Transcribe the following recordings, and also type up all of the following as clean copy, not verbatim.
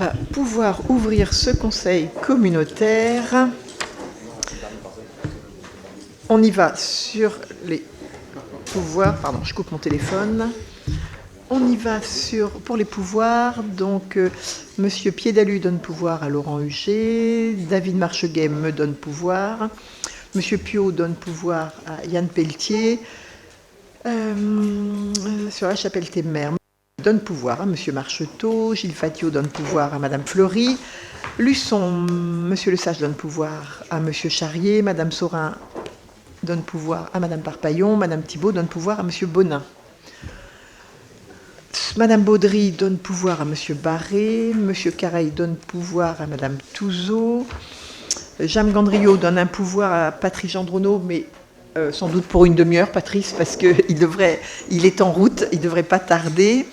va pouvoir ouvrir ce conseil communautaire. On y va sur les pouvoirs. Pardon, je coupe mon téléphone. On y va pour les pouvoirs. Donc, Monsieur Piédalu donne pouvoir à Laurent Huget. David Marcheguet me donne pouvoir. Monsieur Piot donne pouvoir à Yann Pelletier. Sur la Chapelle-Témère, donne pouvoir à Monsieur Marcheteau. Gilles Fatio donne pouvoir à Madame Fleury. Luçon, Monsieur Lesage donne pouvoir à Monsieur Charrier. Madame Saurin donne pouvoir à Madame Parpaillon. Madame Thibault donne pouvoir à Monsieur Bonin. Madame Baudry donne pouvoir à Monsieur Barré. Monsieur Careil donne pouvoir à Madame Touzeau. Jeanne Gandriot donne un pouvoir à Patrice Gendronneau, mais sans doute pour une demi-heure, Patrice, parce qu'il est en route, il ne devrait pas tarder.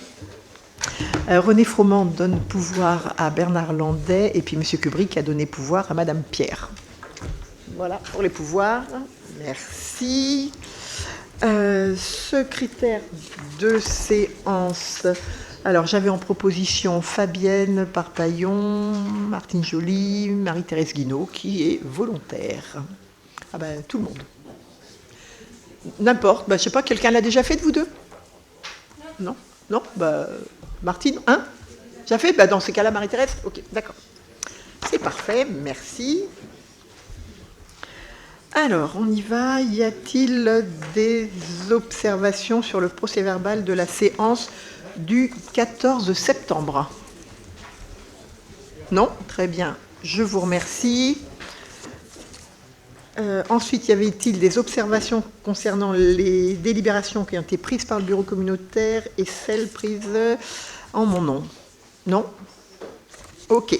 René Froment donne pouvoir à Bernard Landais, et puis M. Kubrick a donné pouvoir à Madame Pierre. Voilà pour les pouvoirs. Merci. Secrétaire de séance. Alors, j'avais en proposition Fabienne Parpaillon, Martine Joly, Marie-Thérèse Guinaud, qui est volontaire. Ah ben, tout le monde. N'importe. Ben, je ne sais pas, quelqu'un l'a déjà fait de vous deux? Non. Non. Ben, Martine, hein? Déjà fait? Ben, dans ces cas-là, Marie-Thérèse? Ok, d'accord. C'est parfait, merci. Alors, on y va. Y a-t-il des observations sur le procès-verbal de la séance du 14 septembre? Non? Très bien. Je vous remercie. Ensuite, y avait-il des observations concernant les délibérations qui ont été prises par le bureau communautaire et celles prises en mon nom? Non? Ok.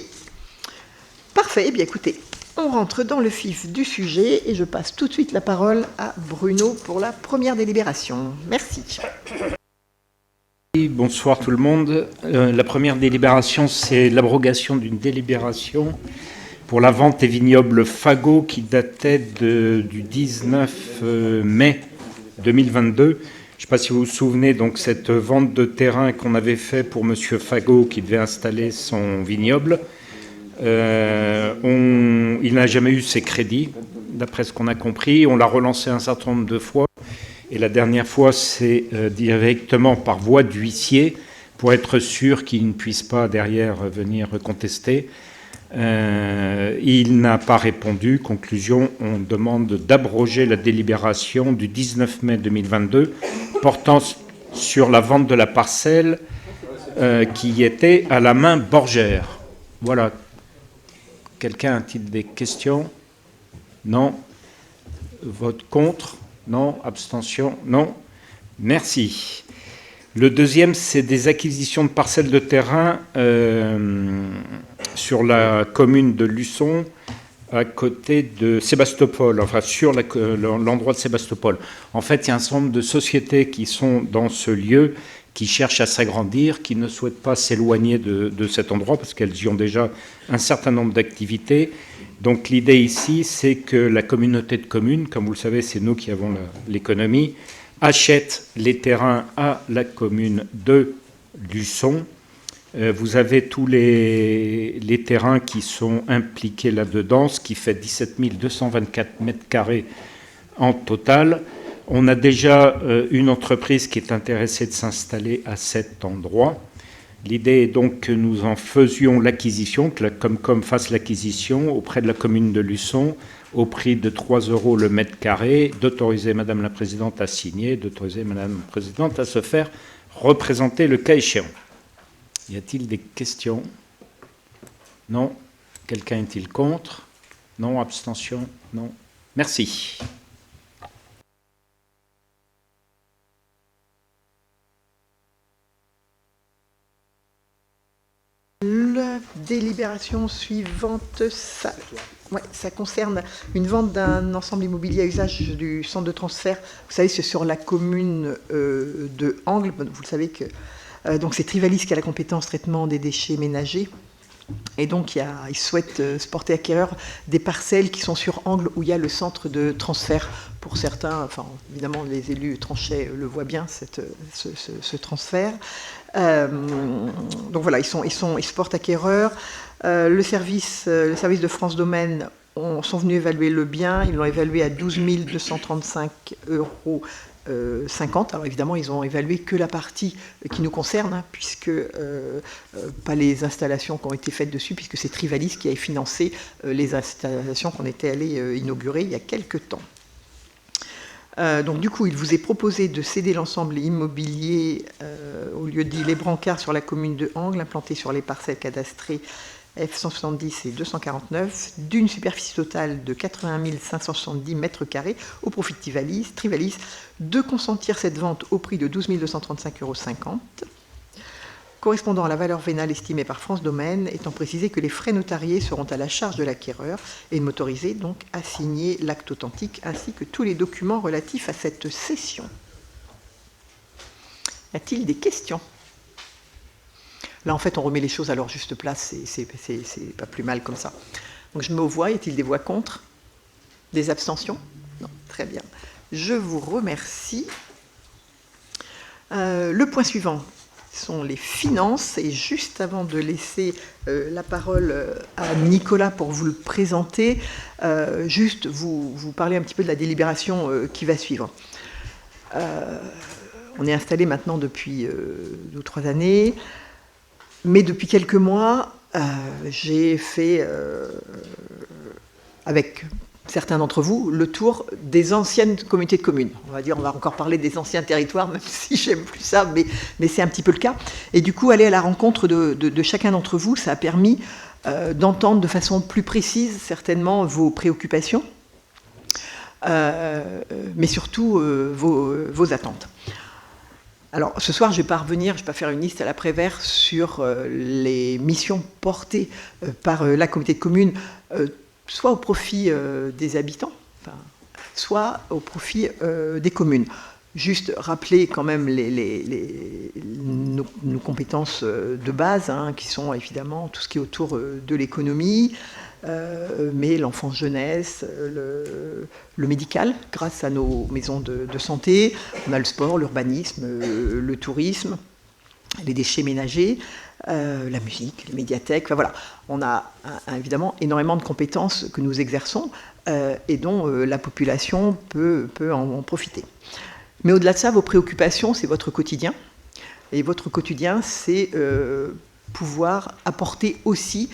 Parfait. Eh bien, écoutez, on rentre dans le vif du sujet et je passe tout de suite la parole à Bruno pour la première délibération. Merci. Bonsoir tout le monde. La première délibération, c'est l'abrogation d'une délibération pour la vente des vignobles Fagot qui datait du 19 mai 2022. Je ne sais pas si vous vous souvenez, donc cette vente de terrain qu'on avait fait pour Monsieur Fagot qui devait installer son vignoble. Il n'a jamais eu ses crédits, d'après ce qu'on a compris. On l'a relancé un certain nombre de fois. Et la dernière fois, c'est directement par voie d'huissier, pour être sûr qu'il ne puisse pas derrière venir contester. Il n'a pas répondu. Conclusion, on demande d'abroger la délibération du 19 mai 2022 portant sur la vente de la parcelle qui était à la main Borgère. Voilà. Quelqu'un a-t-il des questions? Non. Vote contre? Non. Abstention? Non. Merci. Le deuxième, c'est des acquisitions de parcelles de terrain sur la commune de Luçon, à côté de Sébastopol, enfin sur l'endroit de Sébastopol. En fait, il y a un certain nombre de sociétés qui sont dans ce lieu, qui cherchent à s'agrandir, qui ne souhaitent pas s'éloigner de cet endroit, parce qu'elles y ont déjà un certain nombre d'activités. Donc l'idée ici, c'est que la communauté de communes, comme vous le savez, c'est nous qui avons l'économie, achète les terrains à la commune de Luçon. Vous avez tous les terrains qui sont impliqués là-dedans, ce qui fait 17 224 mètres carrés en total. On a déjà une entreprise qui est intéressée de s'installer à cet endroit. L'idée est donc que nous en faisions l'acquisition, que la Comcom fasse l'acquisition auprès de la commune de Luçon au prix de 3 € le mètre carré, d'autoriser Madame la Présidente à signer, d'autoriser Madame la Présidente à se faire représenter le cas échéant. Y a-t-il des questions? Non. Quelqu'un est-il contre? Non. Abstention? Non. Merci. La délibération suivante, ça concerne une vente d'un ensemble immobilier à usage du centre de transfert. Vous savez, c'est sur la commune de Angles. Vous le savez que donc c'est Trivalis qui a la compétence traitement des déchets ménagers. Et donc, ils souhaitent se porter acquéreurs des parcelles qui sont sur Angles où il y a le centre de transfert. Pour certains, enfin, évidemment, les élus Tranchet le voient bien, ce transfert. Donc voilà, ils se portent acquéreurs. Le service de France Domaine sont venus évaluer le bien. Ils l'ont évalué à 12 235 euros. 50. Alors évidemment, ils ont évalué que la partie qui nous concerne, hein, puisque pas les installations qui ont été faites dessus, puisque c'est Trivalis qui a financé les installations qu'on était allé inaugurer il y a quelques temps. Donc du coup, il vous est proposé de céder l'ensemble immobilier au lieu dit les brancards sur la commune de Angles, implanté sur les parcelles cadastrées F170 et 249, d'une superficie totale de 80 570 m², au profit de Trivalis, de consentir cette vente au prix de 12 235,50 €, correspondant à la valeur vénale estimée par France Domaine, étant précisé que les frais notariés seront à la charge de l'acquéreur et de m'autoriser donc à signer l'acte authentique ainsi que tous les documents relatifs à cette cession. Y a-t-il des questions ? Là, en fait, on remet les choses à leur juste place, c'est pas plus mal comme ça. Donc, je mets aux voix. Y a-t-il des voix contre? Des abstentions? Non, très bien. Je vous remercie. Le point suivant sont les finances. Et juste avant de laisser la parole à Nicolas pour vous le présenter, juste vous parler un petit peu de la délibération qui va suivre. On est installé maintenant depuis 2 ou 3 années. Mais depuis quelques mois, j'ai fait, avec certains d'entre vous, le tour des anciennes communautés de communes. On va encore parler des anciens territoires, même si j'aime plus ça, mais c'est un petit peu le cas. Et du coup, aller à la rencontre de chacun d'entre vous, ça a permis d'entendre de façon plus précise, certainement, vos préoccupations, mais surtout vos attentes. Alors, ce soir, je ne vais pas revenir, je ne vais pas faire une liste à l'après-vert sur les missions portées par la communauté de communes, soit au profit des habitants, soit au profit des communes. Juste rappeler quand même nos compétences de base, hein, qui sont évidemment tout ce qui est autour de l'économie, mais l'enfance-jeunesse, le médical, grâce à nos maisons de santé. On a le sport, l'urbanisme, le tourisme, les déchets ménagers, la musique, les médiathèques. Enfin, voilà. On a évidemment énormément de compétences que nous exerçons et dont la population peut en profiter. Mais au-delà de ça, vos préoccupations, c'est votre quotidien. Et votre quotidien, c'est pouvoir apporter aussi...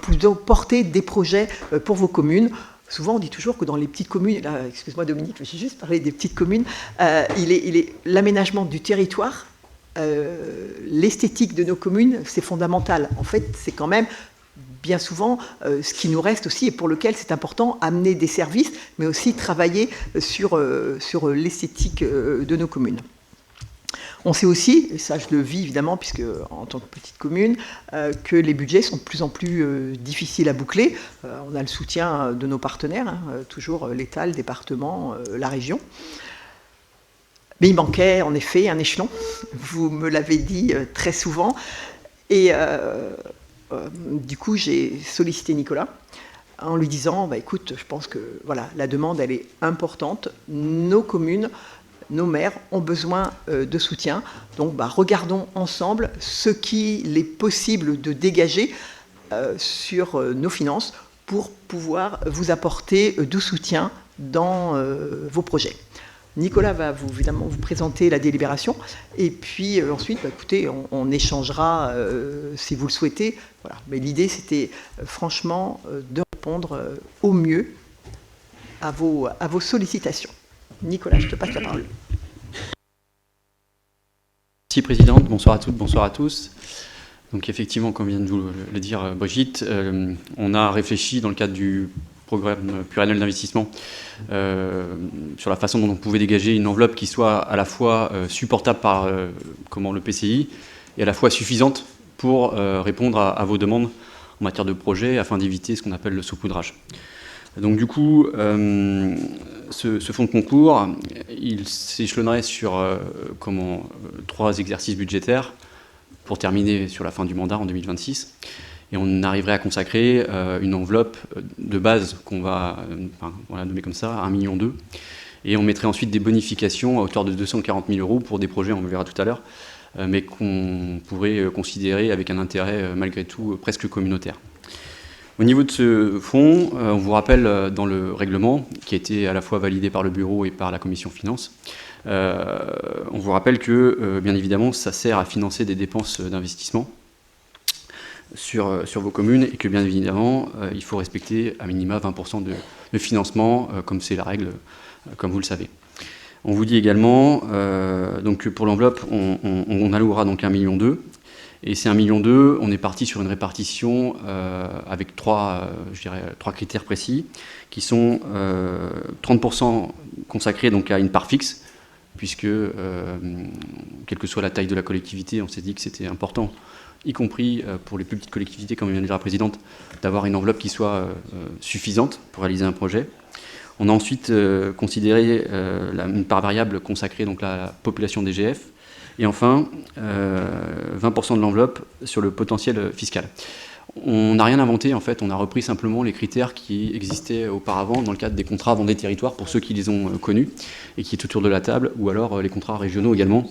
plutôt porter des projets pour vos communes. Souvent, on dit toujours que dans les petites communes, là, excuse-moi Dominique, j'ai juste parlé des petites communes, l'aménagement du territoire, l'esthétique de nos communes, c'est fondamental. En fait, c'est quand même bien souvent ce qui nous reste aussi et pour lequel c'est important amener des services, mais aussi travailler sur l'esthétique de nos communes. On sait aussi, et ça je le vis évidemment, puisque en tant que petite commune, que les budgets sont de plus en plus difficiles à boucler. On a le soutien de nos partenaires, hein, toujours l'État, le département, la région. Mais il manquait en effet un échelon, vous me l'avez dit très souvent. Et du coup, j'ai sollicité Nicolas en lui disant, écoute, je pense que voilà, la demande elle est importante, nos communes, nos maires ont besoin de soutien. Donc, regardons ensemble ce qu'il est possible de dégager sur nos finances pour pouvoir vous apporter du soutien dans vos projets. Nicolas va évidemment vous présenter la délibération et puis ensuite, écoutez, on échangera si vous le souhaitez. Voilà. Mais l'idée, c'était franchement de répondre au mieux à vos sollicitations. Nicolas, je te passe la parole. Merci Présidente, bonsoir à toutes, bonsoir à tous. Donc effectivement, comme vient de vous le dire Brigitte, on a réfléchi dans le cadre du programme pluriannuel d'investissement sur la façon dont on pouvait dégager une enveloppe qui soit à la fois supportable par le PCI et à la fois suffisante pour répondre à vos demandes en matière de projet afin d'éviter ce qu'on appelle le saupoudrage. Donc du coup, ce fonds de concours, il s'échelonnerait sur 3 exercices budgétaires pour terminer sur la fin du mandat en 2026. Et on arriverait à consacrer une enveloppe de base qu'on va nommer comme ça, 1,2 million. Et on mettrait ensuite des bonifications à hauteur de 240 000 € pour des projets, on le verra tout à l'heure, mais qu'on pourrait considérer avec un intérêt malgré tout presque communautaire. Au niveau de ce fonds, on vous rappelle dans le règlement, qui a été à la fois validé par le bureau et par la commission finances, on vous rappelle que, bien évidemment, ça sert à financer des dépenses d'investissement sur vos communes et que, bien évidemment, il faut respecter à minima 20% de financement, comme c'est la règle, comme vous le savez. On vous dit également, donc pour l'enveloppe, on allouera donc 1,2 million. Et ces 1,2 million, on est parti sur une répartition avec trois critères précis, qui sont 30% consacrés donc à une part fixe, puisque, quelle que soit la taille de la collectivité, on s'est dit que c'était important, y compris pour les plus petites collectivités, comme vient de dire la présidente, d'avoir une enveloppe qui soit suffisante pour réaliser un projet. On a ensuite considéré une part variable consacrée donc, à la population DGF, et enfin 20% de l'enveloppe sur le potentiel fiscal. On n'a rien inventé, en fait, on a repris simplement les critères qui existaient auparavant dans le cadre des contrats Vendée Territoire, pour ceux qui les ont connus et qui est autour de la table, ou alors les contrats régionaux également.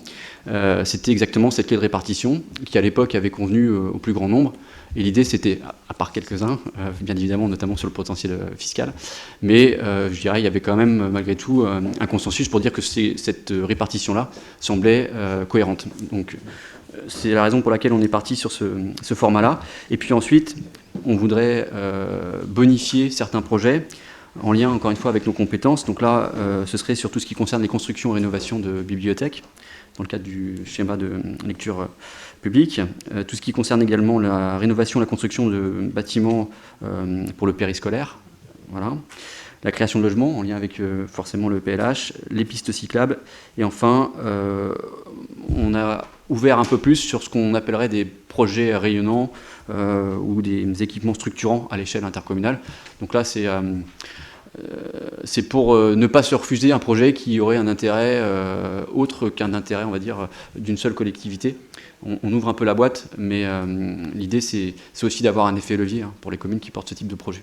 C'était exactement cette clé de répartition qui, à l'époque, avait convenu au plus grand nombre. Et l'idée, c'était, à part quelques-uns, bien évidemment, notamment sur le potentiel fiscal, mais je dirais, il y avait quand même, malgré tout, un consensus pour dire que cette répartition-là semblait cohérente. Donc, c'est la raison pour laquelle on est parti sur ce format-là. Et puis ensuite, on voudrait bonifier certains projets en lien, encore une fois, avec nos compétences. Donc là, ce serait sur tout ce qui concerne les constructions et rénovations de bibliothèques, dans le cadre du schéma de lecture publique. Tout ce qui concerne également la rénovation et la construction de bâtiments pour le périscolaire. Voilà. La création de logements, en lien avec forcément le PLH, les pistes cyclables. Et enfin, on a ouvert un peu plus sur ce qu'on appellerait des projets rayonnants ou des équipements structurants à l'échelle intercommunale. Donc là, c'est pour ne pas se refuser un projet qui aurait un intérêt autre qu'un intérêt, on va dire, d'une seule collectivité. On ouvre un peu la boîte, mais l'idée, c'est aussi d'avoir un effet levier pour les communes qui portent ce type de projet.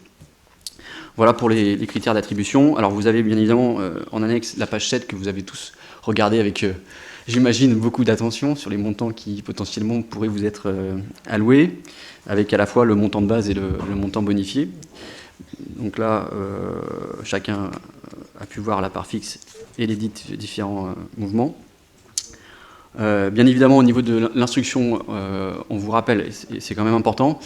Voilà pour les critères d'attribution. Alors vous avez bien évidemment en annexe la page 7 que vous avez tous regardé avec, j'imagine, beaucoup d'attention sur les montants qui potentiellement pourraient vous être alloués, avec à la fois le montant de base et le montant bonifié. Donc là, chacun a pu voir la part fixe et les différents mouvements. Bien évidemment, au niveau de l'instruction, on vous rappelle, et c'est quand même important,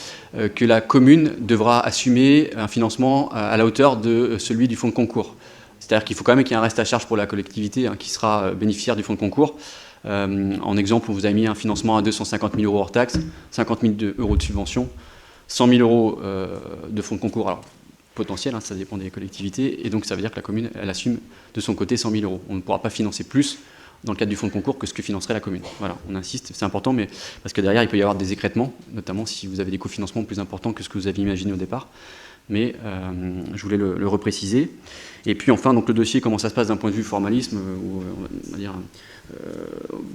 que la commune devra assumer un financement à la hauteur de celui du fonds de concours. C'est-à-dire qu'il faut quand même qu'il y ait un reste à charge pour la collectivité qui sera bénéficiaire du fonds de concours. En exemple, on vous a mis un financement à 250 000 € hors taxe, 50 000 € de subvention, 100 000 € de fonds de concours. Alors, potentiel, ça dépend des collectivités, et donc ça veut dire que la commune, elle assume de son côté 100 000 €. On ne pourra pas financer plus dans le cadre du fonds de concours que ce que financerait la commune. Voilà, on insiste, c'est important, mais parce que derrière, il peut y avoir des écrêtements, notamment si vous avez des cofinancements plus importants que ce que vous aviez imaginé au départ. Mais je voulais le repréciser. Et puis enfin, donc, le dossier, comment ça se passe d'un point de vue formalisme, on va dire,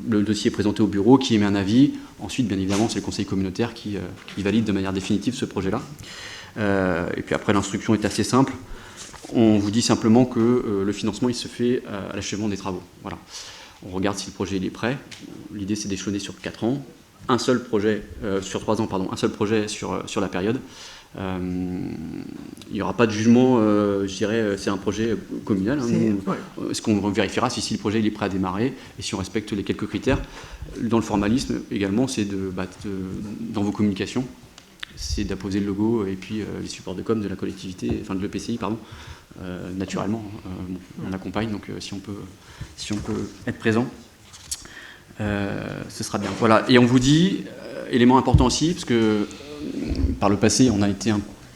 le dossier est présenté au bureau, qui émet un avis. Ensuite, bien évidemment, c'est le conseil communautaire qui valide de manière définitive ce projet-là. Et puis après, l'instruction est assez simple. On vous dit simplement que le financement, il se fait à l'achèvement des travaux. Voilà. On regarde si le projet il est prêt. L'idée, c'est d'échelonner sur 4 ans. Un seul projet, sur 3 ans, pardon, un seul projet sur la période. Il n'y aura pas de jugement, je dirais, c'est un projet communal. Ce qu'on vérifiera, c'est si le projet il est prêt à démarrer et si on respecte les quelques critères. Dans le formalisme également, c'est dans vos communications, c'est d'apposer le logo et puis les supports de com de la collectivité, enfin de l'EPCI, pardon. Naturellement, on accompagne, donc si on peut être présent, ce sera bien. Voilà. Et on vous dit, élément important aussi, parce que par le passé,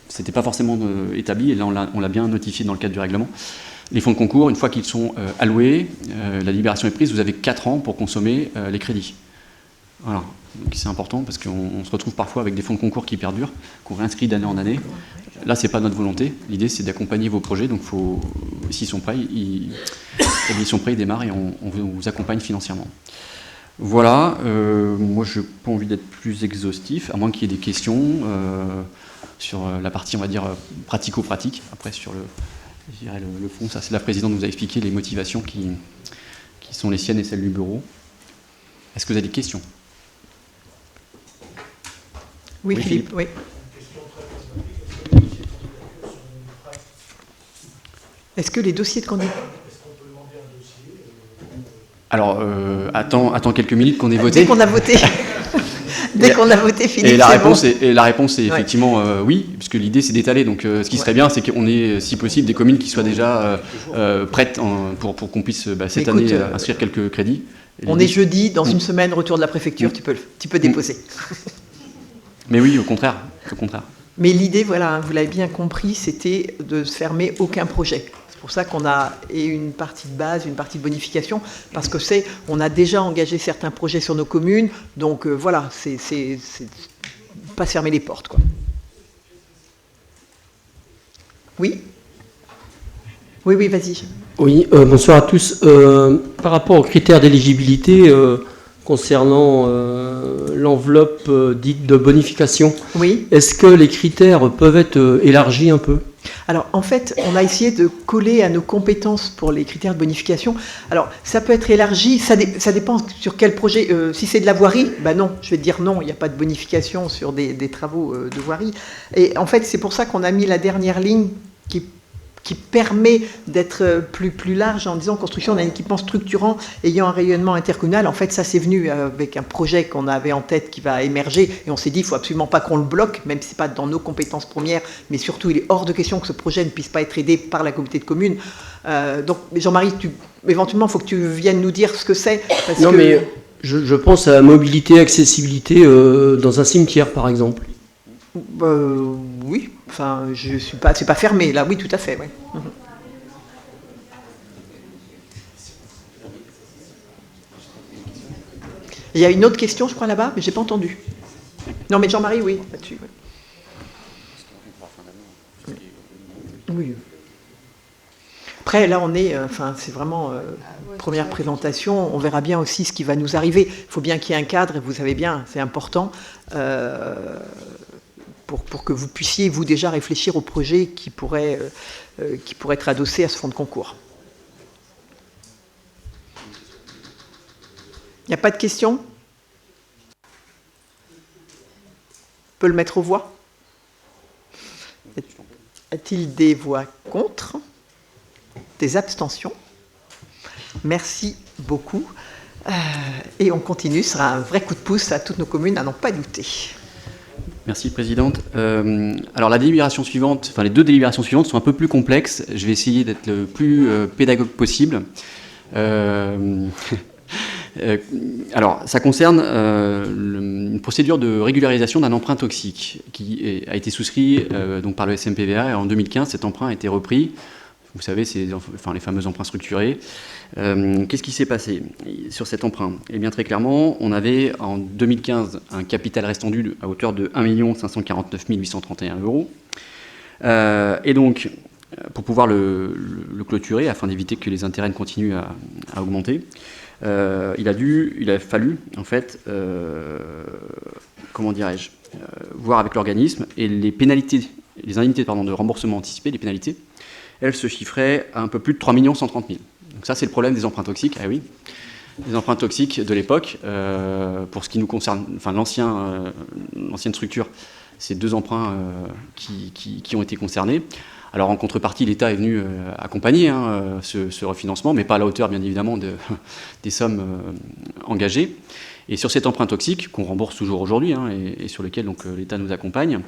c'était pas forcément établi, et là on l'a bien notifié dans le cadre du règlement. Les fonds de concours, une fois qu'ils sont alloués, la libération est prise, vous avez 4 ans pour consommer les crédits. Voilà. Donc c'est important parce qu'on se retrouve parfois avec des fonds de concours qui perdurent, qu'on réinscrit d'année en année. Là, c'est pas notre volonté. L'idée, c'est d'accompagner vos projets. Donc, s'ils sont prêts, ils démarrent et on vous accompagne financièrement. Voilà, moi je n'ai pas envie d'être plus exhaustif, à moins qu'il y ait des questions sur la partie, on va dire, pratico-pratique. Après, sur je dirais le fond, ça c'est la présidente nous a expliqué les motivations qui sont les siennes et celles du bureau. Est-ce que vous avez des questions? Oui, Philippe, oui. Est-ce que les dossiers de candidature... Alors, attends quelques minutes qu'on ait voté. Dès qu'on a voté. Dès qu'on a voté, Philippe, et la c'est réponse est effectivement oui, puisque l'idée c'est d'étaler. Donc ce qui serait bien, c'est qu'on ait, si possible, des communes qui soient déjà prêtes pour qu'on puisse cette année inscrire quelques crédits. On est jeudi, dans une semaine, retour de la préfecture, tu peux déposer. Mais oui, au contraire. Mais l'idée, voilà, vous l'avez bien compris, c'était de ne fermer aucun projet. C'est pour ça qu'on a une partie de base, une partie de bonification, parce que on a déjà engagé certains projets sur nos communes, donc voilà, c'est pas fermer les portes, quoi. Oui, vas-y. Oui, bonsoir à tous. Par rapport aux critères d'éligibilité concernant l'enveloppe dite de bonification, oui. Est-ce que les critères peuvent être élargis un peu? Alors, en fait, on a essayé de coller à nos compétences pour les critères de bonification. Alors, ça peut être élargi, ça dépend sur quel projet. Si c'est de la voirie, ben non, je vais te dire non, il n'y a pas de bonification sur des travaux de voirie. Et en fait, c'est pour ça qu'on a mis la dernière ligne qui permet d'être plus large en disant construction d'un équipement structurant ayant un rayonnement intercommunal. En fait, ça c'est venu avec un projet qu'on avait en tête qui va émerger et on s'est dit il ne faut absolument pas qu'on le bloque, même si ce n'est pas dans nos compétences premières, mais surtout il est hors de question que ce projet ne puisse pas être aidé par la communauté de communes. Donc Jean-Marie, éventuellement il faut que tu viennes nous dire ce que c'est. Mais je pense à la mobilité, accessibilité dans un cimetière par exemple. Oui, enfin, c'est pas fermé, là, oui, tout à fait, oui. Il y a une autre question, je crois, là-bas, mais j'ai pas entendu. Non, mais Jean-Marie, oui, là-dessus. Oui. Après, là, on est, c'est vraiment première présentation. On verra bien aussi ce qui va nous arriver. Il faut bien qu'il y ait un cadre, et vous savez bien, c'est important. Pour que vous puissiez, vous, déjà réfléchir au projet qui pourrait être adossé à ce fonds de concours. Il n'y a pas de questions? On peut le mettre aux voix? Y a-t-il des voix contre? Des abstentions? Merci beaucoup. Et on continue, ce sera un vrai coup de pouce à toutes nos communes, à n'en pas douter. Merci, Présidente. Alors, la délibération suivante, les deux délibérations suivantes sont un peu plus complexes. Je vais essayer d'être le plus pédagogue possible. Alors, ça concerne une procédure de régularisation d'un emprunt toxique qui a été souscrit donc par le SMPVA et en 2015, cet emprunt a été repris. Vous savez, c'est les fameux emprunts structurés. Qu'est-ce qui s'est passé sur cet emprunt? Eh bien, très clairement, on avait en 2015 un capital restant dû à hauteur de 1 549 831 €. Et donc, pour pouvoir le clôturer, afin d'éviter que les intérêts ne continuent à augmenter, il a fallu, en fait, voir avec l'organisme, et les indemnités de remboursement anticipé, les pénalités, elles se chiffraient à un peu plus de 3 130 000. Donc ça, c'est le problème des emprunts toxiques. Ah oui, les emprunts toxiques de l'époque, pour ce qui nous concerne, l'ancienne structure, c'est 2 emprunts qui ont été concernés. Alors en contrepartie, l'État est venu accompagner ce refinancement, mais pas à la hauteur, bien évidemment, des sommes engagées. Et sur cet emprunt toxique, qu'on rembourse toujours aujourd'hui, et sur lequel l'État nous accompagne,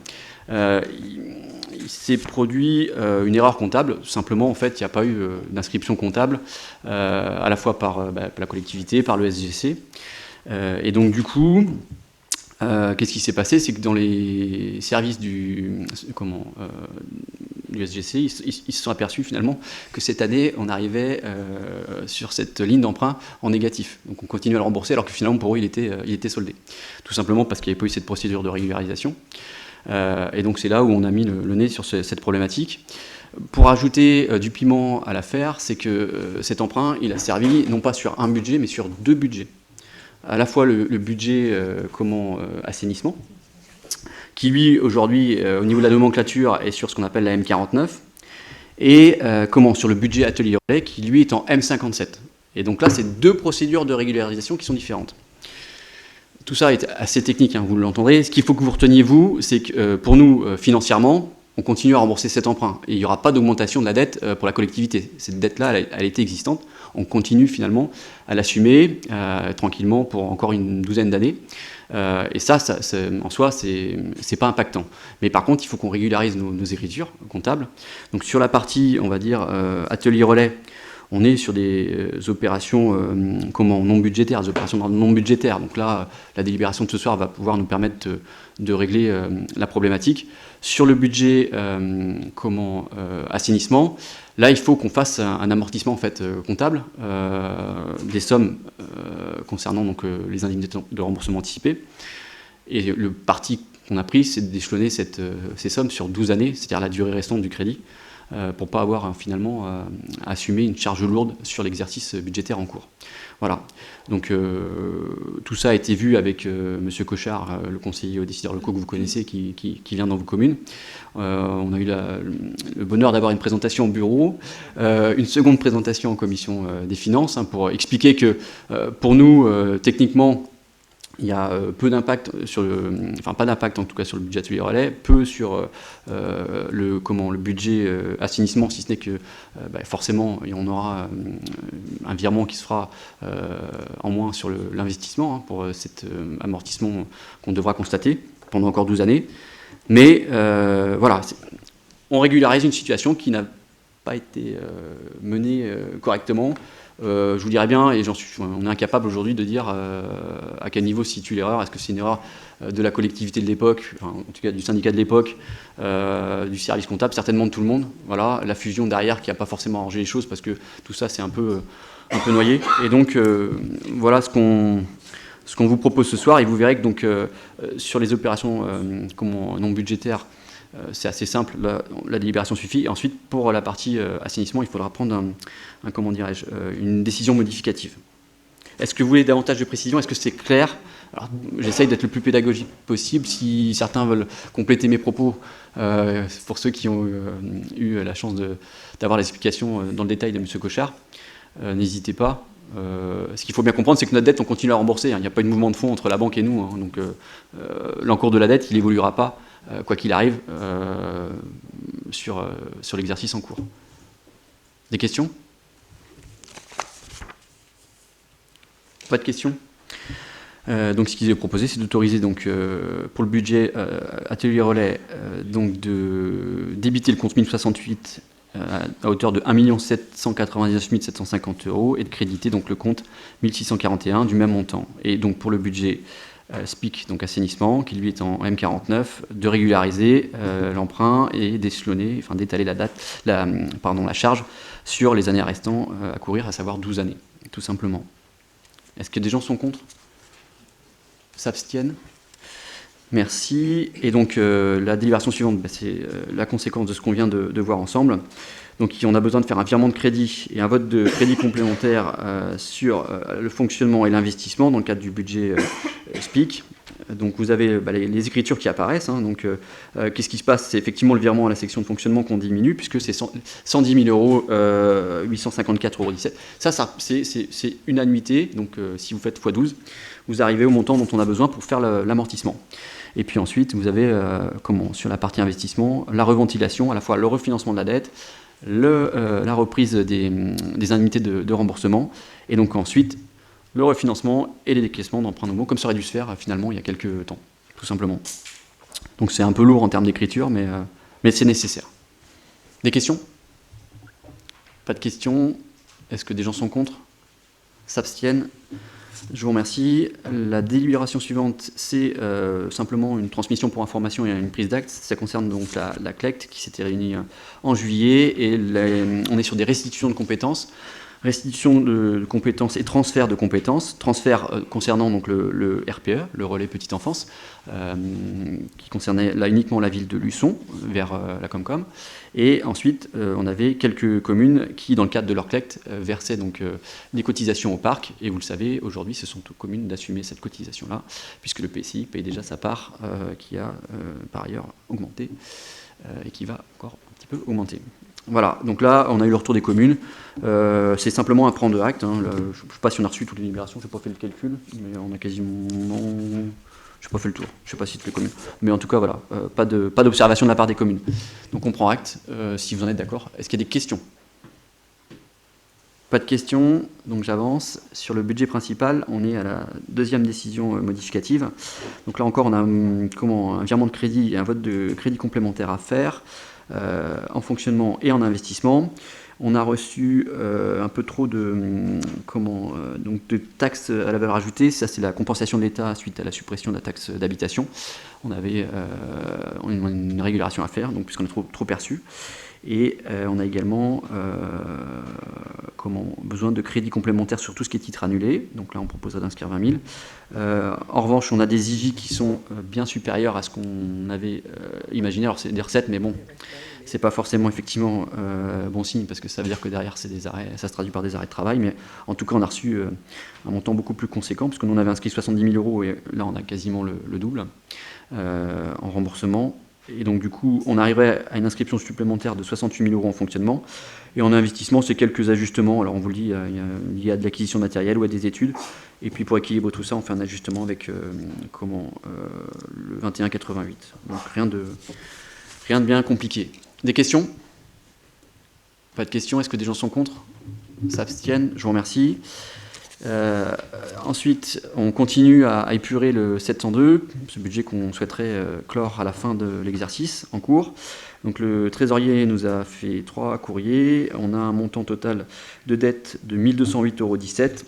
il s'est produit une erreur comptable. Simplement, en fait, il n'y a pas eu d'inscription comptable, à la fois par la collectivité, par le SGC. Et donc, du coup, qu'est-ce qui s'est passé? C'est que dans les services du SGC, ils se sont aperçus finalement que cette année, on arrivait sur cette ligne d'emprunt en négatif. Donc on continuait à le rembourser alors que finalement pour eux, il était soldé. Tout simplement parce qu'il n'y avait pas eu cette procédure de régularisation. Et donc c'est là où on a mis le nez sur cette problématique. Pour ajouter du piment à l'affaire, c'est que cet emprunt, il a servi non pas sur un budget, mais sur 2 budgets. à la fois le budget assainissement, qui lui, aujourd'hui, au niveau de la nomenclature, est sur ce qu'on appelle la M49, et sur le budget atelier relais, qui lui est en M57. Et donc là, c'est 2 procédures de régularisation qui sont différentes. Tout ça est assez technique, hein, vous l'entendrez. Ce qu'il faut que vous reteniez, vous, c'est que pour nous, financièrement, on continue à rembourser cet emprunt. Et il n'y aura pas d'augmentation de la dette pour la collectivité. Cette dette-là, elle était existante. On continue finalement à l'assumer tranquillement pour encore une douzaine d'années. Et ça en soi, c'est pas impactant. Mais par contre, il faut qu'on régularise nos écritures comptables. Donc sur la partie, on va dire, atelier relais, on est sur des opérations non budgétaires, des opérations non budgétaires. Donc là, la délibération de ce soir va pouvoir nous permettre de régler la problématique. Sur le budget assainissement, là, il faut qu'on fasse un amortissement en fait, comptable des sommes concernant donc, les indemnités de remboursement anticipé. Et le parti qu'on a pris, c'est d'échelonner ces sommes sur 12 années, c'est-à-dire la durée restante du crédit, pour ne pas avoir finalement à assumer une charge lourde sur l'exercice budgétaire en cours. Voilà. Donc tout ça a été vu avec M. Cochard, le conseiller aux décideurs locaux que vous connaissez, qui vient dans vos communes. On a eu le bonheur d'avoir une présentation au bureau, une seconde présentation en commission des finances, hein, pour expliquer que pour nous, techniquement, il y a peu d'impact pas d'impact en tout cas sur le budget atelier relais, peu sur le budget assainissement, si ce n'est que forcément on aura un virement qui se fera en moins sur l'investissement, hein, pour cet amortissement qu'on devra constater pendant encore 12 années. Mais voilà, on régularise une situation qui n'a pas été menée correctement. Je vous dirais bien, et on est incapable aujourd'hui de dire à quel niveau se situe l'erreur. Est-ce que c'est une erreur de la collectivité de l'époque, enfin, en tout cas du syndicat de l'époque, du service comptable, certainement de tout le monde. Voilà, la fusion derrière qui n'a pas forcément arrangé les choses parce que tout ça c'est un peu noyé. Et donc voilà ce qu'on vous propose ce soir. Et vous verrez que donc sur les opérations non budgétaires, c'est assez simple, la délibération suffit. Et ensuite, pour la partie assainissement, il faudra prendre une décision modificative. Est-ce que vous voulez davantage de précision? Est-ce que c'est clair? Alors, j'essaye d'être le plus pédagogique possible. Si certains veulent compléter mes propos, pour ceux qui ont eu la chance d'avoir l'explication dans le détail de M. Cochard, n'hésitez pas. Ce qu'il faut bien comprendre, c'est que notre dette, on continue à rembourser. Il n'y a pas de mouvement de fonds entre la banque et nous. Hein. Donc, l'encours de la dette, il n'évoluera pas, quoi qu'il arrive, sur l'exercice en cours. Des questions? Pas de questions? Donc, ce qu'ils avaient proposé, c'est d'autoriser donc pour le budget atelier relais donc de débiter le compte 1068 à hauteur de 1 799 750 € et de créditer donc le compte 1641 du même montant. Et donc pour le budget SPIC, donc assainissement, qui lui est en M49, de régulariser l'emprunt et d'échelonner, enfin d'étaler la charge sur les années restantes à courir, à savoir 12 années, tout simplement. Est-ce que des gens sont contre? S'abstiennent? Merci. Et donc la délibération suivante, c'est la conséquence de ce qu'on vient de voir ensemble. Donc on a besoin de faire un virement de crédit et un vote de crédit complémentaire sur le fonctionnement et l'investissement dans le cadre du budget SPIC. Donc vous avez les écritures qui apparaissent. Hein. Donc qu'est-ce qui se passe? C'est effectivement le virement à la section de fonctionnement qu'on diminue, puisque c'est 110 000 €, 854,17 €. Ça c'est une annuité. Donc si vous faites x12, vous arrivez au montant dont on a besoin pour faire l'amortissement. Et puis ensuite, vous avez sur la partie investissement, la reventilation, à la fois le refinancement de la dette, la reprise des indemnités de remboursement, et donc ensuite le refinancement et les décaissements d'emprunts nouveaux, comme ça aurait dû se faire finalement il y a quelques temps, tout simplement. Donc c'est un peu lourd en termes d'écriture, mais c'est nécessaire. Des questions? Pas de questions? Est-ce que des gens sont contre? S'abstiennent? Je vous remercie. La délibération suivante, c'est simplement une transmission pour information et une prise d'acte. Ça concerne donc la CLECT qui s'était réunie en juillet, et on est sur des restitutions de compétences. Restitution de compétences et transfert de compétences. Transfert concernant donc le RPE, le relais petite enfance, qui concernait là uniquement la ville de Luçon vers la Comcom. Et ensuite, on avait quelques communes qui, dans le cadre de leur collecte, versaient donc des cotisations au parc. Et vous le savez, aujourd'hui, ce sont aux communes d'assumer cette cotisation-là, puisque le PCI paye déjà sa part, qui a par ailleurs augmenté et qui va encore un petit peu augmenter. Voilà, donc là, on a eu le retour des communes. C'est simplement un prendre acte. Hein. Je ne sais pas si on a reçu toutes les libérations, je n'ai pas fait le calcul, mais on a quasiment... Je n'ai pas fait le tour, je ne sais pas si toutes les communes. Mais en tout cas, voilà, pas d'observation de la part des communes. Donc on prend acte, si vous en êtes d'accord. Est-ce qu'il y a des questions? Pas de questions, donc j'avance. Sur le budget principal, on est à la deuxième décision modificative. Donc là encore, on a un virement de crédit et un vote de crédit complémentaire à faire. En fonctionnement et en investissement. On a reçu un peu trop de taxes à la valeur ajoutée. Ça, c'est la compensation de l'État suite à la suppression de la taxe d'habitation. On avait une régulation à faire, donc, puisqu'on a trop perçu. Et on a également besoin de crédits complémentaires sur tout ce qui est titre annulé. Donc là, on proposera d'inscrire 20 000. En revanche, on a des IJ qui sont bien supérieurs à ce qu'on avait imaginé. Alors, c'est des recettes, mais bon, c'est pas forcément effectivement bon signe, parce que ça veut dire que derrière, c'est des arrêts, ça se traduit par des arrêts de travail. Mais en tout cas, on a reçu un montant beaucoup plus conséquent, puisque nous, on avait inscrit 70 000 €, et là, on a quasiment le double en remboursement. Et donc, du coup, on arriverait à une inscription supplémentaire de 68 000 € en fonctionnement. Et en investissement, c'est quelques ajustements. Alors, on vous le dit, il y a de l'acquisition de matériel ou à des études. Et puis, pour équilibrer tout ça, on fait un ajustement avec le 21,88. Donc, rien de bien compliqué. Des questions? Pas de questions. Est-ce que des gens sont contre? S'abstiennent? Je vous remercie. Ensuite, on continue à épurer le 702, ce budget qu'on souhaiterait clore à la fin de l'exercice en cours. Donc le trésorier nous a fait 3 courriers. On a un montant total de dette de 1 208,17 €.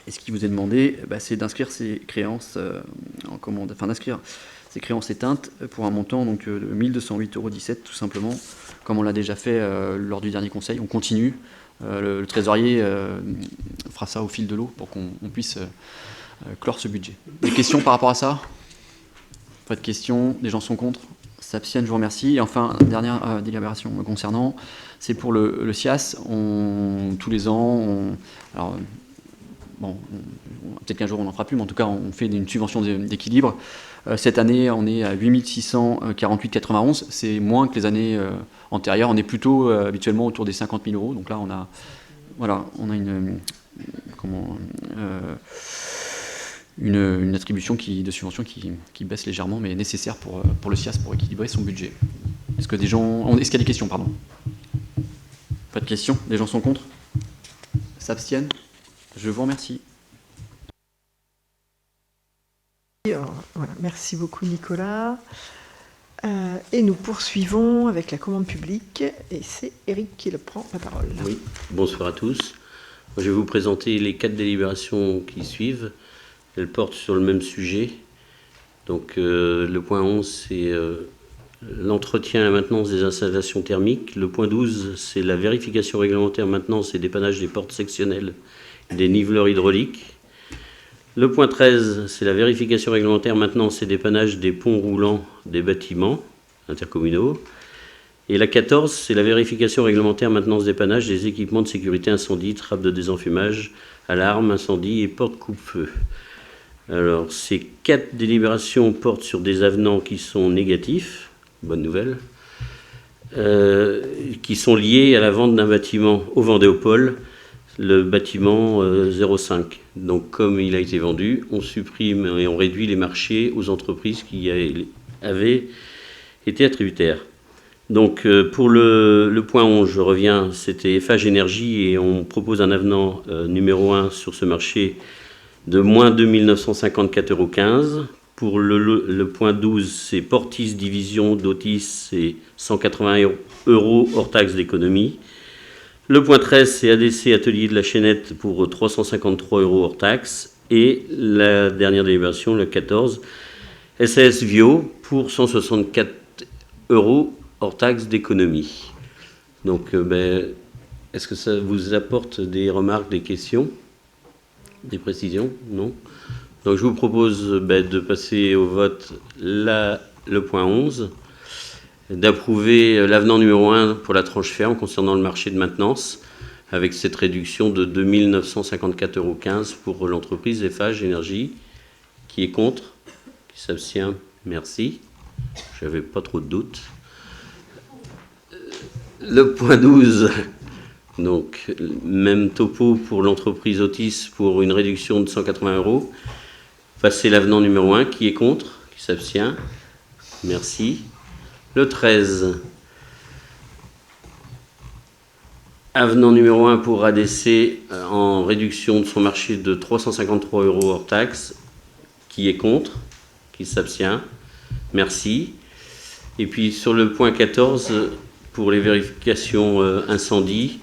Et ce qui vous est demandé, c'est d'inscrire ces créances en commande, d'inscrire ces créances éteintes pour un montant donc, de 1 208,17 € tout simplement, comme on l'a déjà fait lors du dernier conseil. On continue. Le trésorier fera ça au fil de l'eau pour qu'on puisse clore ce budget. Des questions par rapport à ça? Pas de questions. Les gens sont contre? S'abstiennent? Je vous remercie. Et enfin, dernière délibération me concernant, c'est pour le SIAS. Tous les ans, peut-être qu'un jour on n'en fera plus, mais en tout cas, on fait une subvention d'équilibre. Cette année, on est à 8 648,91. C'est moins que les années antérieures. On est plutôt habituellement autour des 50 000 €. Donc là, on a une attribution de subvention qui baisse légèrement, mais nécessaire pour le SIAS pour équilibrer son budget. Est-ce qu'il y a des questions, pardon? Pas de questions? Les gens sont contre? S'abstiennent? Je vous remercie. Voilà, merci beaucoup Nicolas. Et nous poursuivons avec la commande publique, et c'est Eric qui prend la parole. Oui, bonsoir à tous. Je vais vous présenter les 4 délibérations qui suivent. Elles portent sur le même sujet. Donc le point 11, c'est l'entretien et la maintenance des installations thermiques. Le point 12, c'est la vérification réglementaire, maintenance et dépannage des portes sectionnelles et des niveleurs hydrauliques. Le point 13, c'est la vérification réglementaire, maintenance et dépannage des ponts roulants des bâtiments intercommunaux. Et la 14, c'est la vérification réglementaire, maintenance, dépannage des équipements de sécurité incendie, trappes de désenfumage, alarmes, incendie et portes coupe-feu. Alors, ces 4 délibérations portent sur des avenants qui sont négatifs, bonne nouvelle, qui sont liés à la vente d'un bâtiment au Vendéopole, le bâtiment 05. Donc, comme il a été vendu, on supprime et on réduit les marchés aux entreprises qui avaient été attributaires. Donc, pour le point 11, je reviens, c'était Eiffage Énergie et on propose un avenant numéro 1 sur ce marché de moins 2 954,15 €. Pour le point 12, c'est Portis Division d'Otis, c'est 180 € hors taxe d'économie. Le point 13, c'est ADC Atelier de la Chaînette pour 353 € hors taxe. Et la dernière délibération, le 14, SAS Vio pour 164 € hors taxe d'économie. Donc, Est-ce que ça vous apporte des remarques, des questions, des précisions? Non. Donc je vous propose de passer au vote le point 11, d'approuver l'avenant numéro 1 pour la tranche ferme concernant le marché de maintenance, avec cette réduction de 2 954,15 € pour l'entreprise Eiffage Énergie. Qui est contre? Qui s'abstient? Merci. J'avais pas trop de doutes. Le point 12, donc même topo pour l'entreprise Otis pour une réduction de 180 €. Passer l'avenant numéro 1. Qui est contre? Qui s'abstient? Merci. Le 13, avenant numéro 1 pour ADC en réduction de son marché de 353 € hors taxe. Qui est contre? Qui s'abstient? Merci. Et puis sur le point 14, pour les vérifications incendie,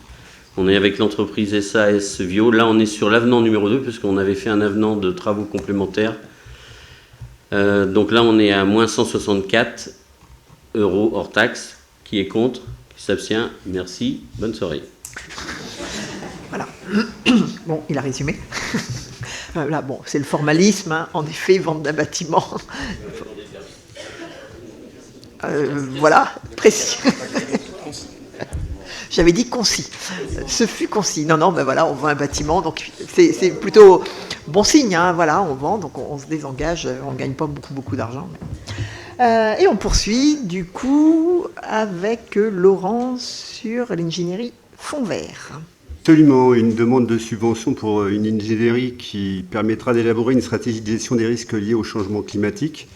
on est avec l'entreprise SAS Vio. Là, on est sur l'avenant numéro 2, puisqu'on avait fait un avenant de travaux complémentaires. Donc là, on est à moins 164 € hors taxe. Qui est contre? Qui s'abstient? Merci. Bonne soirée. Voilà. Bon, il a résumé. Là, bon, c'est le formalisme, hein. En effet, vente d'un bâtiment. Voilà, précis. J'avais dit concis. Ce fut concis. Non, ben voilà, on vend un bâtiment, donc c'est plutôt bon signe, hein. Voilà, on vend, donc on se désengage, on ne gagne pas beaucoup d'argent. Et on poursuit, du coup, avec Laurent sur l'ingénierie fond vert. Absolument, une demande de subvention pour une ingénierie qui permettra d'élaborer une stratégie de gestion des risques liés au changement climatique.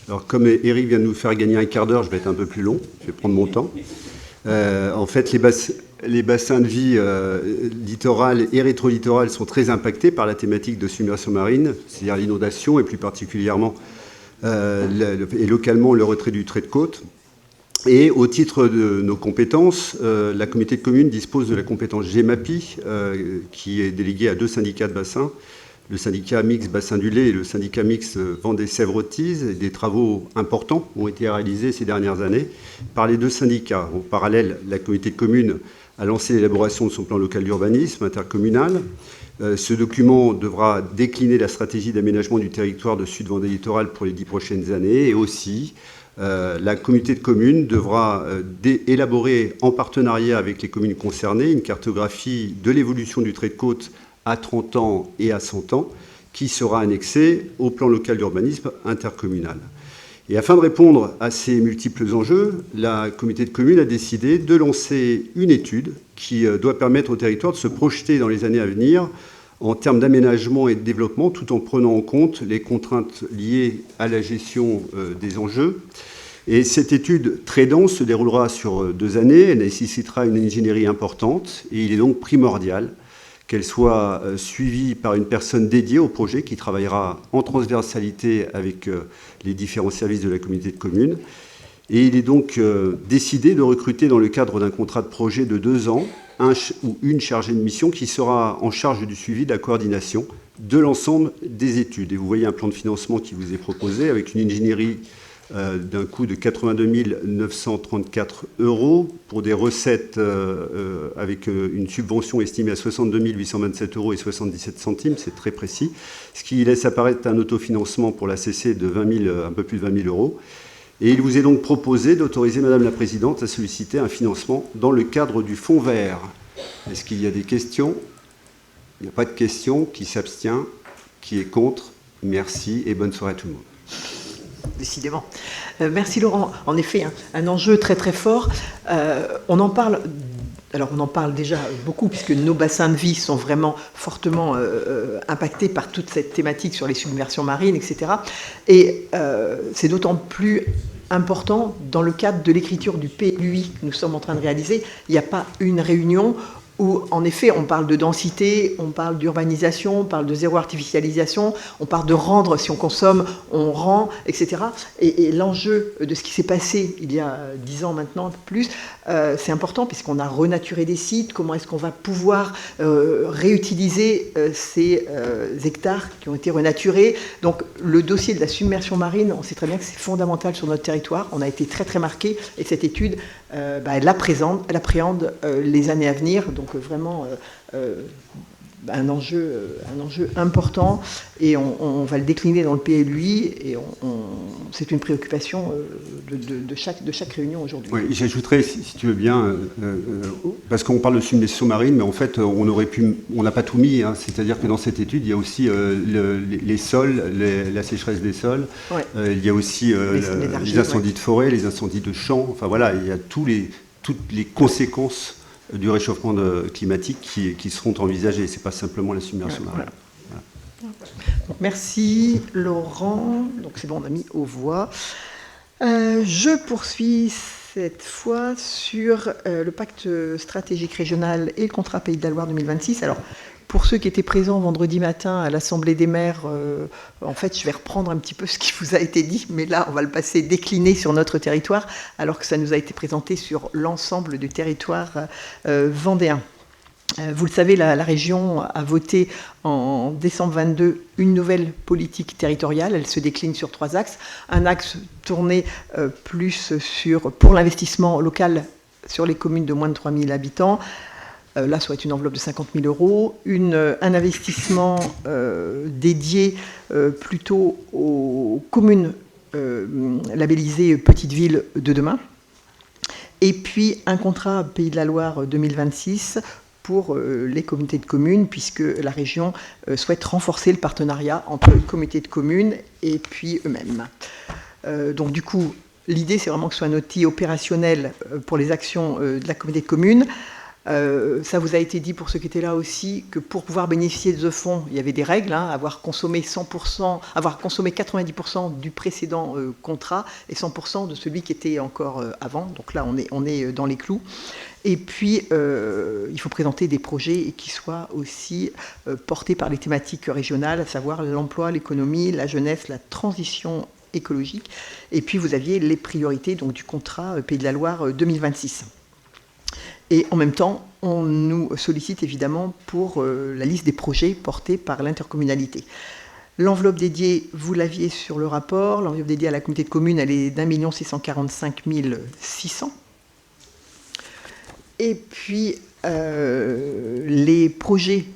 Alors, comme Eric vient de nous faire gagner un quart d'heure, je vais être un peu plus long, je vais prendre mon temps. En fait, les bassins de vie littoral et rétro-littoral sont très impactés par la thématique de submersion marine, c'est-à-dire l'inondation et plus particulièrement et localement le retrait du trait de côte. Et au titre de nos compétences, la communauté de communes dispose de la compétence GEMAPI, qui est déléguée à 2 syndicats de bassin, le syndicat mixte bassin du lait et le syndicat mixte Vendée-Sèvres-Otise. Des travaux importants ont été réalisés ces dernières années par les 2 syndicats. En parallèle, la communauté de communes a lancé l'élaboration de son plan local d'urbanisme intercommunal. Ce document devra décliner la stratégie d'aménagement du territoire de Sud-Vendée littoral pour les 10 prochaines années, et aussi la communauté de communes devra élaborer en partenariat avec les communes concernées une cartographie de l'évolution du trait de côte à 30 ans et à 100 ans qui sera annexée au plan local d'urbanisme intercommunal. Et afin de répondre à ces multiples enjeux, la communauté de communes a décidé de lancer une étude qui doit permettre au territoire de se projeter dans les années à venir en termes d'aménagement et de développement, tout en prenant en compte les contraintes liées à la gestion des enjeux. Et cette étude très dense se déroulera sur 2 années. Elle nécessitera une ingénierie importante et il est donc primordial qu'elle soit suivie par une personne dédiée au projet qui travaillera en transversalité avec les différents services de la communauté de communes. Et il est donc décidé de recruter dans le cadre d'un contrat de projet de 2 ans un ou une chargée de mission qui sera en charge du suivi, de la coordination de l'ensemble des études. Et vous voyez un plan de financement qui vous est proposé avec une ingénierie d'un coût de 82 934 € pour des recettes avec une subvention estimée à 62 827 € et 77 centimes, c'est très précis, ce qui laisse apparaître un autofinancement pour la CC de un peu plus de 20 000 €. Et il vous est donc proposé d'autoriser Madame la Présidente à solliciter un financement dans le cadre du fonds vert. Est-ce qu'il y a des questions? Il n'y a pas de questions. Qui s'abstient? Qui est contre? Merci et bonne soirée à tout le monde. Décidément. Merci Laurent. En effet, un enjeu très très fort. On en parle. Alors on en parle déjà beaucoup puisque nos bassins de vie sont vraiment fortement impactés par toute cette thématique sur les submersions marines, etc. Et c'est d'autant plus important dans le cadre de l'écriture du PLUI que nous sommes en train de réaliser. Il n'y a pas une réunion où, en effet, on parle de densité, on parle d'urbanisation, on parle de zéro artificialisation, on parle de rendre, si on consomme, on rend, etc. Et l'enjeu de ce qui s'est passé il y a 10 ans maintenant, un peu plus, c'est important puisqu'on a renaturé des sites, comment est-ce qu'on va pouvoir réutiliser ces hectares qui ont été renaturés. Donc le dossier de la submersion marine, on sait très bien que c'est fondamental sur notre territoire, on a été très très marqué et cette étude elle appréhende les années à venir. Donc vraiment un enjeu important, et on va le décliner dans le PLUI, et c'est une préoccupation de chaque réunion aujourd'hui. Oui, j'ajouterais, si tu veux bien, parce qu'on parle de submersion marine, mais en fait, on n'a pas tout mis, hein, c'est-à-dire que dans cette étude, il y a aussi les sols, la sécheresse des sols, ouais. Il y a aussi les incendies de forêt, les incendies de champs, enfin voilà, il y a toutes les conséquences du réchauffement climatique qui seront envisagées. Ce n'est pas simplement la submersion marine. Voilà. Donc, merci Laurent. Donc c'est bon, on a mis aux voix. Je poursuis cette fois sur le pacte stratégique régional et le contrat Pays de la Loire 2026. Alors, pour ceux qui étaient présents vendredi matin à l'Assemblée des maires, en fait, je vais reprendre un petit peu ce qui vous a été dit, mais là, on va le passer décliné sur notre territoire, alors que ça nous a été présenté sur l'ensemble du territoire vendéen. Vous le savez, la région a voté en décembre 22 une nouvelle politique territoriale. Elle se décline sur 3 axes. Un axe tourné plus pour l'investissement local sur les communes de moins de 3 000 habitants. Là, soit une enveloppe de 50 000 euros, un investissement dédié plutôt aux communes labellisées Petites Villes de demain, et puis un contrat Pays de la Loire 2026 pour les communautés de communes, puisque la région souhaite renforcer le partenariat entre les communautés de communes et puis eux-mêmes. Donc du coup, l'idée, c'est vraiment que ce soit un outil opérationnel pour les actions de la communauté de communes. Ça vous a été dit pour ceux qui étaient là aussi, que pour pouvoir bénéficier de ce fonds, il y avait des règles, hein, avoir consommé 90% du précédent contrat et 100% de celui qui était encore avant. Donc là, on est dans les clous. Et puis, il faut présenter des projets qui soient aussi portés par les thématiques régionales, à savoir l'emploi, l'économie, la jeunesse, la transition écologique. Et puis, vous aviez les priorités donc, du contrat Pays de la Loire 2026. Et en même temps, on nous sollicite évidemment pour la liste des projets portés par l'intercommunalité. L'enveloppe dédiée, vous l'aviez sur le rapport, l'enveloppe dédiée à la communauté de communes, elle est d'1 645 600. Et puis, les projets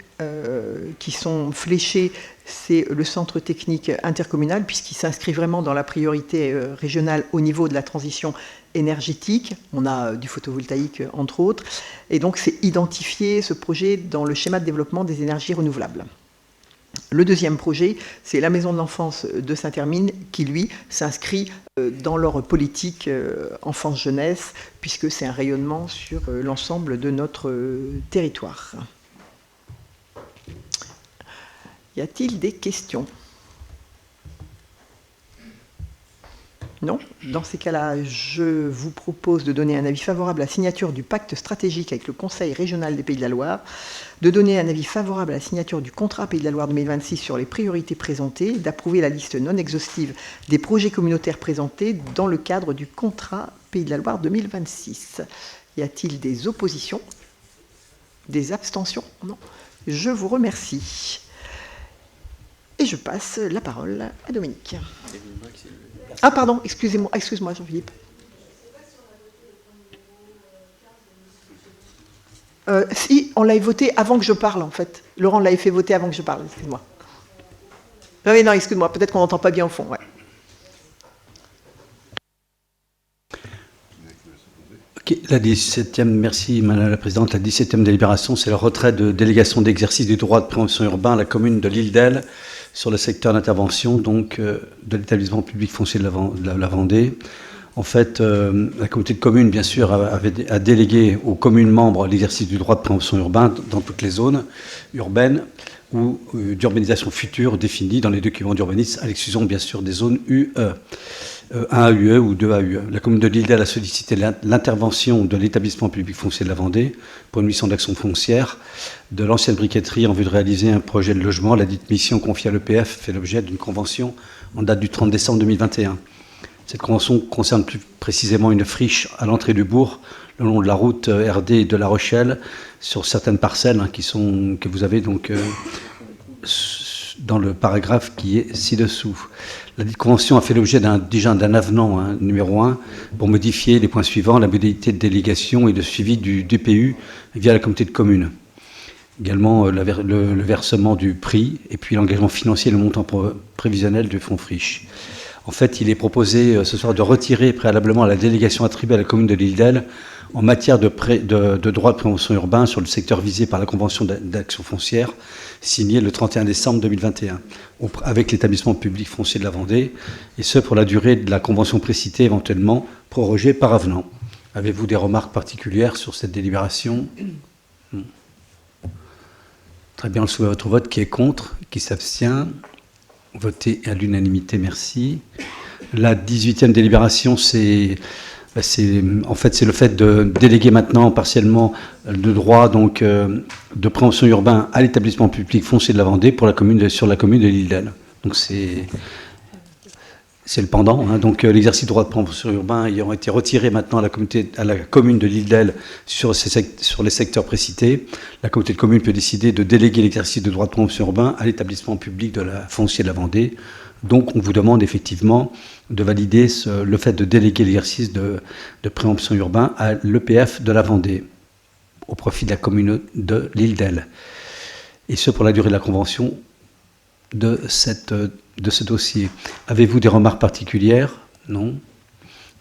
qui sont fléchés, c'est le centre technique intercommunal, puisqu'il s'inscrit vraiment dans la priorité régionale au niveau de la transition énergétique. On a du photovoltaïque, entre autres. Et donc, c'est identifier ce projet dans le schéma de développement des énergies renouvelables. Le deuxième projet, c'est la maison de l'enfance de Saint-Hermine, qui, lui, s'inscrit dans leur politique enfance-jeunesse, puisque c'est un rayonnement sur l'ensemble de notre territoire. Y a-t-il des questions ? Non ? Dans ces cas-là, je vous propose de donner un avis favorable à la signature du pacte stratégique avec le Conseil régional des Pays de la Loire, de donner un avis favorable à la signature du contrat Pays de la Loire 2026 sur les priorités présentées, d'approuver la liste non exhaustive des projets communautaires présentés dans le cadre du contrat Pays de la Loire 2026. Y a-t-il des oppositions ? Des abstentions ? Non. Je vous remercie. Et je passe la parole à Dominique. Ah pardon, excuse-moi Jean-Philippe. Si, on l'avait voté avant que je parle en fait. Laurent l'avait fait voter avant que je parle, excuse-moi. Non, excuse-moi, peut-être qu'on n'entend pas bien au fond, ouais. Okay, la 17e, merci Madame la Présidente, la 17e délibération, c'est le retrait de délégation d'exercice du droit de préemption urbain à la commune de l'Île d'Elle sur le secteur d'intervention donc de l'établissement public foncier de la Vendée. En fait, la communauté de communes, bien sûr, a délégué aux communes membres l'exercice du droit de préemption urbain dans toutes les zones urbaines ou d'urbanisation future définies dans les documents d'urbanisme, à l'exclusion, bien sûr, des zones UE, 1 UE ou 2 AUE. La commune de l'Île d'Elle a sollicité l'intervention de l'établissement public foncier de la Vendée pour une mission d'action foncière de l'ancienne briqueterie en vue de réaliser un projet de logement. La dite mission confiée à l'EPF fait l'objet d'une convention en date du 30 décembre 2021. Cette convention concerne plus précisément une friche à l'entrée du bourg, le long de la route RD de La Rochelle, sur certaines parcelles que vous avez donc dans le paragraphe qui est ci-dessous. La dite convention a fait l'objet déjà d'un avenant, numéro 1, pour modifier les points suivants: la modalité de délégation et de suivi du DPU via la communauté de communes. Également le versement du prix, et puis l'engagement financier et le montant prévisionnel du fonds friche. En fait, il est proposé ce soir de retirer préalablement la délégation attribuée à la commune de l'Île-d'Elle en matière de droit de prévention urbain sur le secteur visé par la Convention d'action foncière signée le 31 décembre 2021 avec l'établissement public foncier de la Vendée, et ce pour la durée de la convention précitée, éventuellement prorogée par avenant. Avez-vous des remarques particulières sur cette délibération? Très bien, on le soumet à votre vote. Qui est contre? Qui s'abstient? Voté à l'unanimité, merci. La 18e délibération, c'est le fait de déléguer maintenant partiellement le droit donc, de prévention urbain à l'établissement public foncier de la Vendée sur la commune de l'Île-d'Elle. Donc c'est le pendant. Donc l'exercice du droit de prévention urbain ayant été retiré maintenant à la commune de l'Île-d'Elle sur les secteurs précités, la communauté de communes peut décider de déléguer l'exercice du droit de prévention urbain à l'établissement public de la foncier de la Vendée. Donc on vous demande effectivement de valider le fait de déléguer l'exercice de préemption urbain à l'EPF de la Vendée au profit de la commune de l'Île-d'Elle. Et ce pour la durée de la convention de ce dossier. Avez-vous des remarques particulières? Non.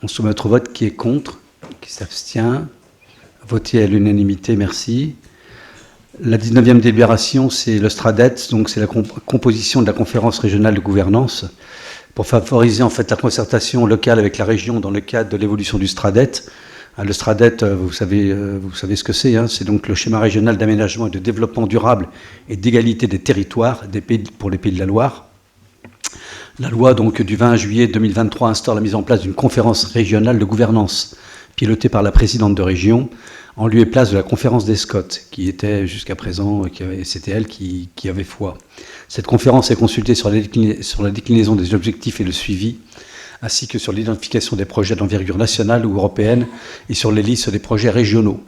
On soumet notre vote. Qui est contre? Qui s'abstient? Voté à l'unanimité, merci. La 19e délibération, c'est le STRADET, donc c'est la composition de la conférence régionale de gouvernance pour favoriser en fait la concertation locale avec la région dans le cadre de l'évolution du STRADET. Le STRADET, vous savez ce que c'est, c'est donc le schéma régional d'aménagement et de développement durable et d'égalité des territoires pour les Pays de la Loire. La loi donc, du 20 juillet 2023 instaure la mise en place d'une conférence régionale de gouvernance pilotée par la présidente de région, en lieu et place de la conférence des SCOT, qui était jusqu'à présent, c'était elle qui avait foi. Cette conférence est consultée sur la déclinaison des objectifs et le suivi, ainsi que sur l'identification des projets d'envergure nationale ou européenne et sur les listes des projets régionaux.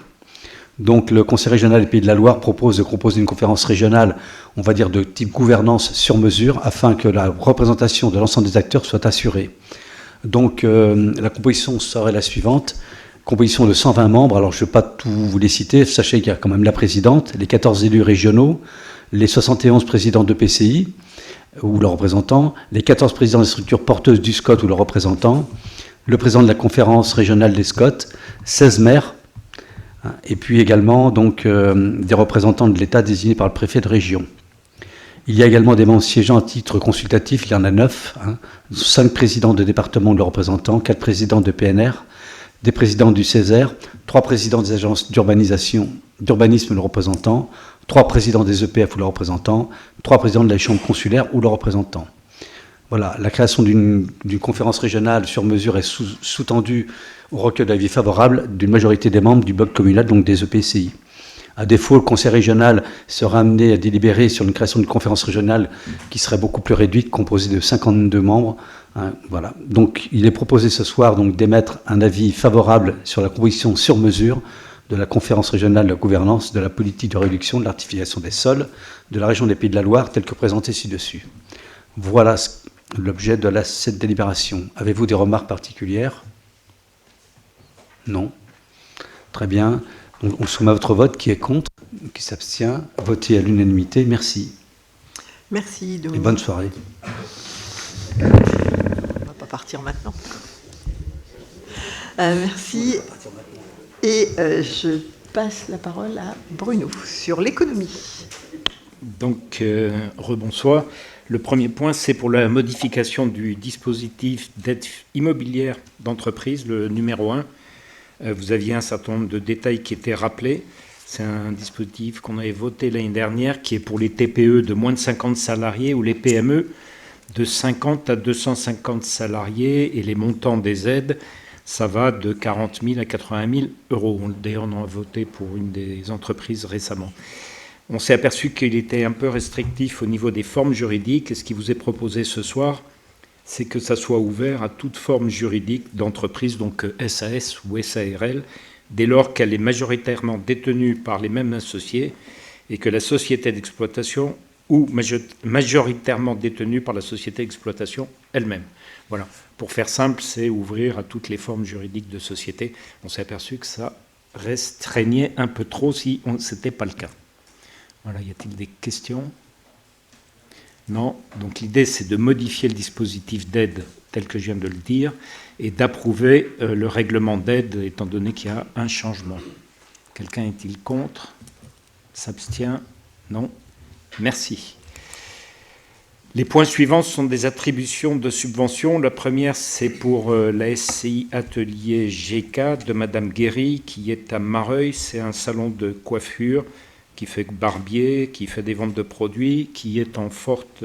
Donc le Conseil régional des Pays de la Loire propose de composer une conférence régionale, on va dire de type gouvernance sur mesure, afin que la représentation de l'ensemble des acteurs soit assurée. Donc la composition serait la suivante. Composition de 120 membres, alors je ne vais pas tous vous les citer, sachez qu'il y a quand même la présidente, les 14 élus régionaux, les 71 présidents de PCI ou leurs représentants, les 14 présidents des structures porteuses du SCOT ou leurs représentants, le président de la conférence régionale des SCOT, 16 maires, et puis également donc, des représentants de l'État désignés par le préfet de région. Il y a également des membres siégeant à titre consultatif, il y en a 9, 5 présidents de département de leurs représentants, 4 présidents de PNR, des présidents du Césaire, 3 présidents des agences d'urbanisme le représentant, 3 présidents des EPF ou leurs représentants, 3 présidents de la chambre consulaire ou leurs représentants. Voilà, la création d'une conférence régionale sur mesure est sous-tendue au recueil d'avis favorable d'une majorité des membres du bloc communal, donc des EPCI. À défaut, le Conseil régional sera amené à délibérer sur une création d'une conférence régionale qui serait beaucoup plus réduite, composée de 52 membres. Voilà. Donc, il est proposé ce soir donc, d'émettre un avis favorable sur la composition sur mesure de la conférence régionale de la gouvernance de la politique de réduction de l'artificialisation des sols de la région des Pays de la Loire, telle que présentée ci-dessus. Voilà l'objet de cette délibération. Avez-vous des remarques particulières? Non. Très bien. On soumet à votre vote. Qui est contre? Qui s'abstient? Voté à l'unanimité. Merci. Merci, Dominique. Et bonne soirée. On ne va pas partir maintenant. Merci. Et je passe la parole à Bruno sur l'économie. Donc, rebonsoir. Le premier point, c'est pour la modification du dispositif d'aide immobilière d'entreprise, le numéro 1. Vous aviez un certain nombre de détails qui étaient rappelés. C'est un dispositif qu'on avait voté l'année dernière qui est pour les TPE de moins de 50 salariés ou les PME de 50 à 250 salariés et les montants des aides, ça va de 40 000 à 80 000 euros. D'ailleurs, on en a voté pour une des entreprises récemment. On s'est aperçu qu'il était un peu restrictif au niveau des formes juridiques et ce qui vous est proposé ce soir, c'est que ça soit ouvert à toute forme juridique d'entreprise, donc SAS ou SARL, dès lors qu'elle est majoritairement détenue par les mêmes associés et que la société d'exploitation ou majoritairement détenus par la société d'exploitation elle-même. Voilà. Pour faire simple, c'est ouvrir à toutes les formes juridiques de société. On s'est aperçu que ça restreignait un peu trop si ce n'était pas le cas. Voilà, y a-t-il des questions ? Non. Donc l'idée, c'est de modifier le dispositif d'aide tel que je viens de le dire et d'approuver le règlement d'aide étant donné qu'il y a un changement. Quelqu'un est-il contre ? S'abstient ? Non ? Merci. Les points suivants sont des attributions de subventions. La première, c'est pour la SCI Atelier GK de Madame Guéry, qui est à Mareuil. C'est un salon de coiffure qui fait barbier, qui fait des ventes de produits, qui est en forte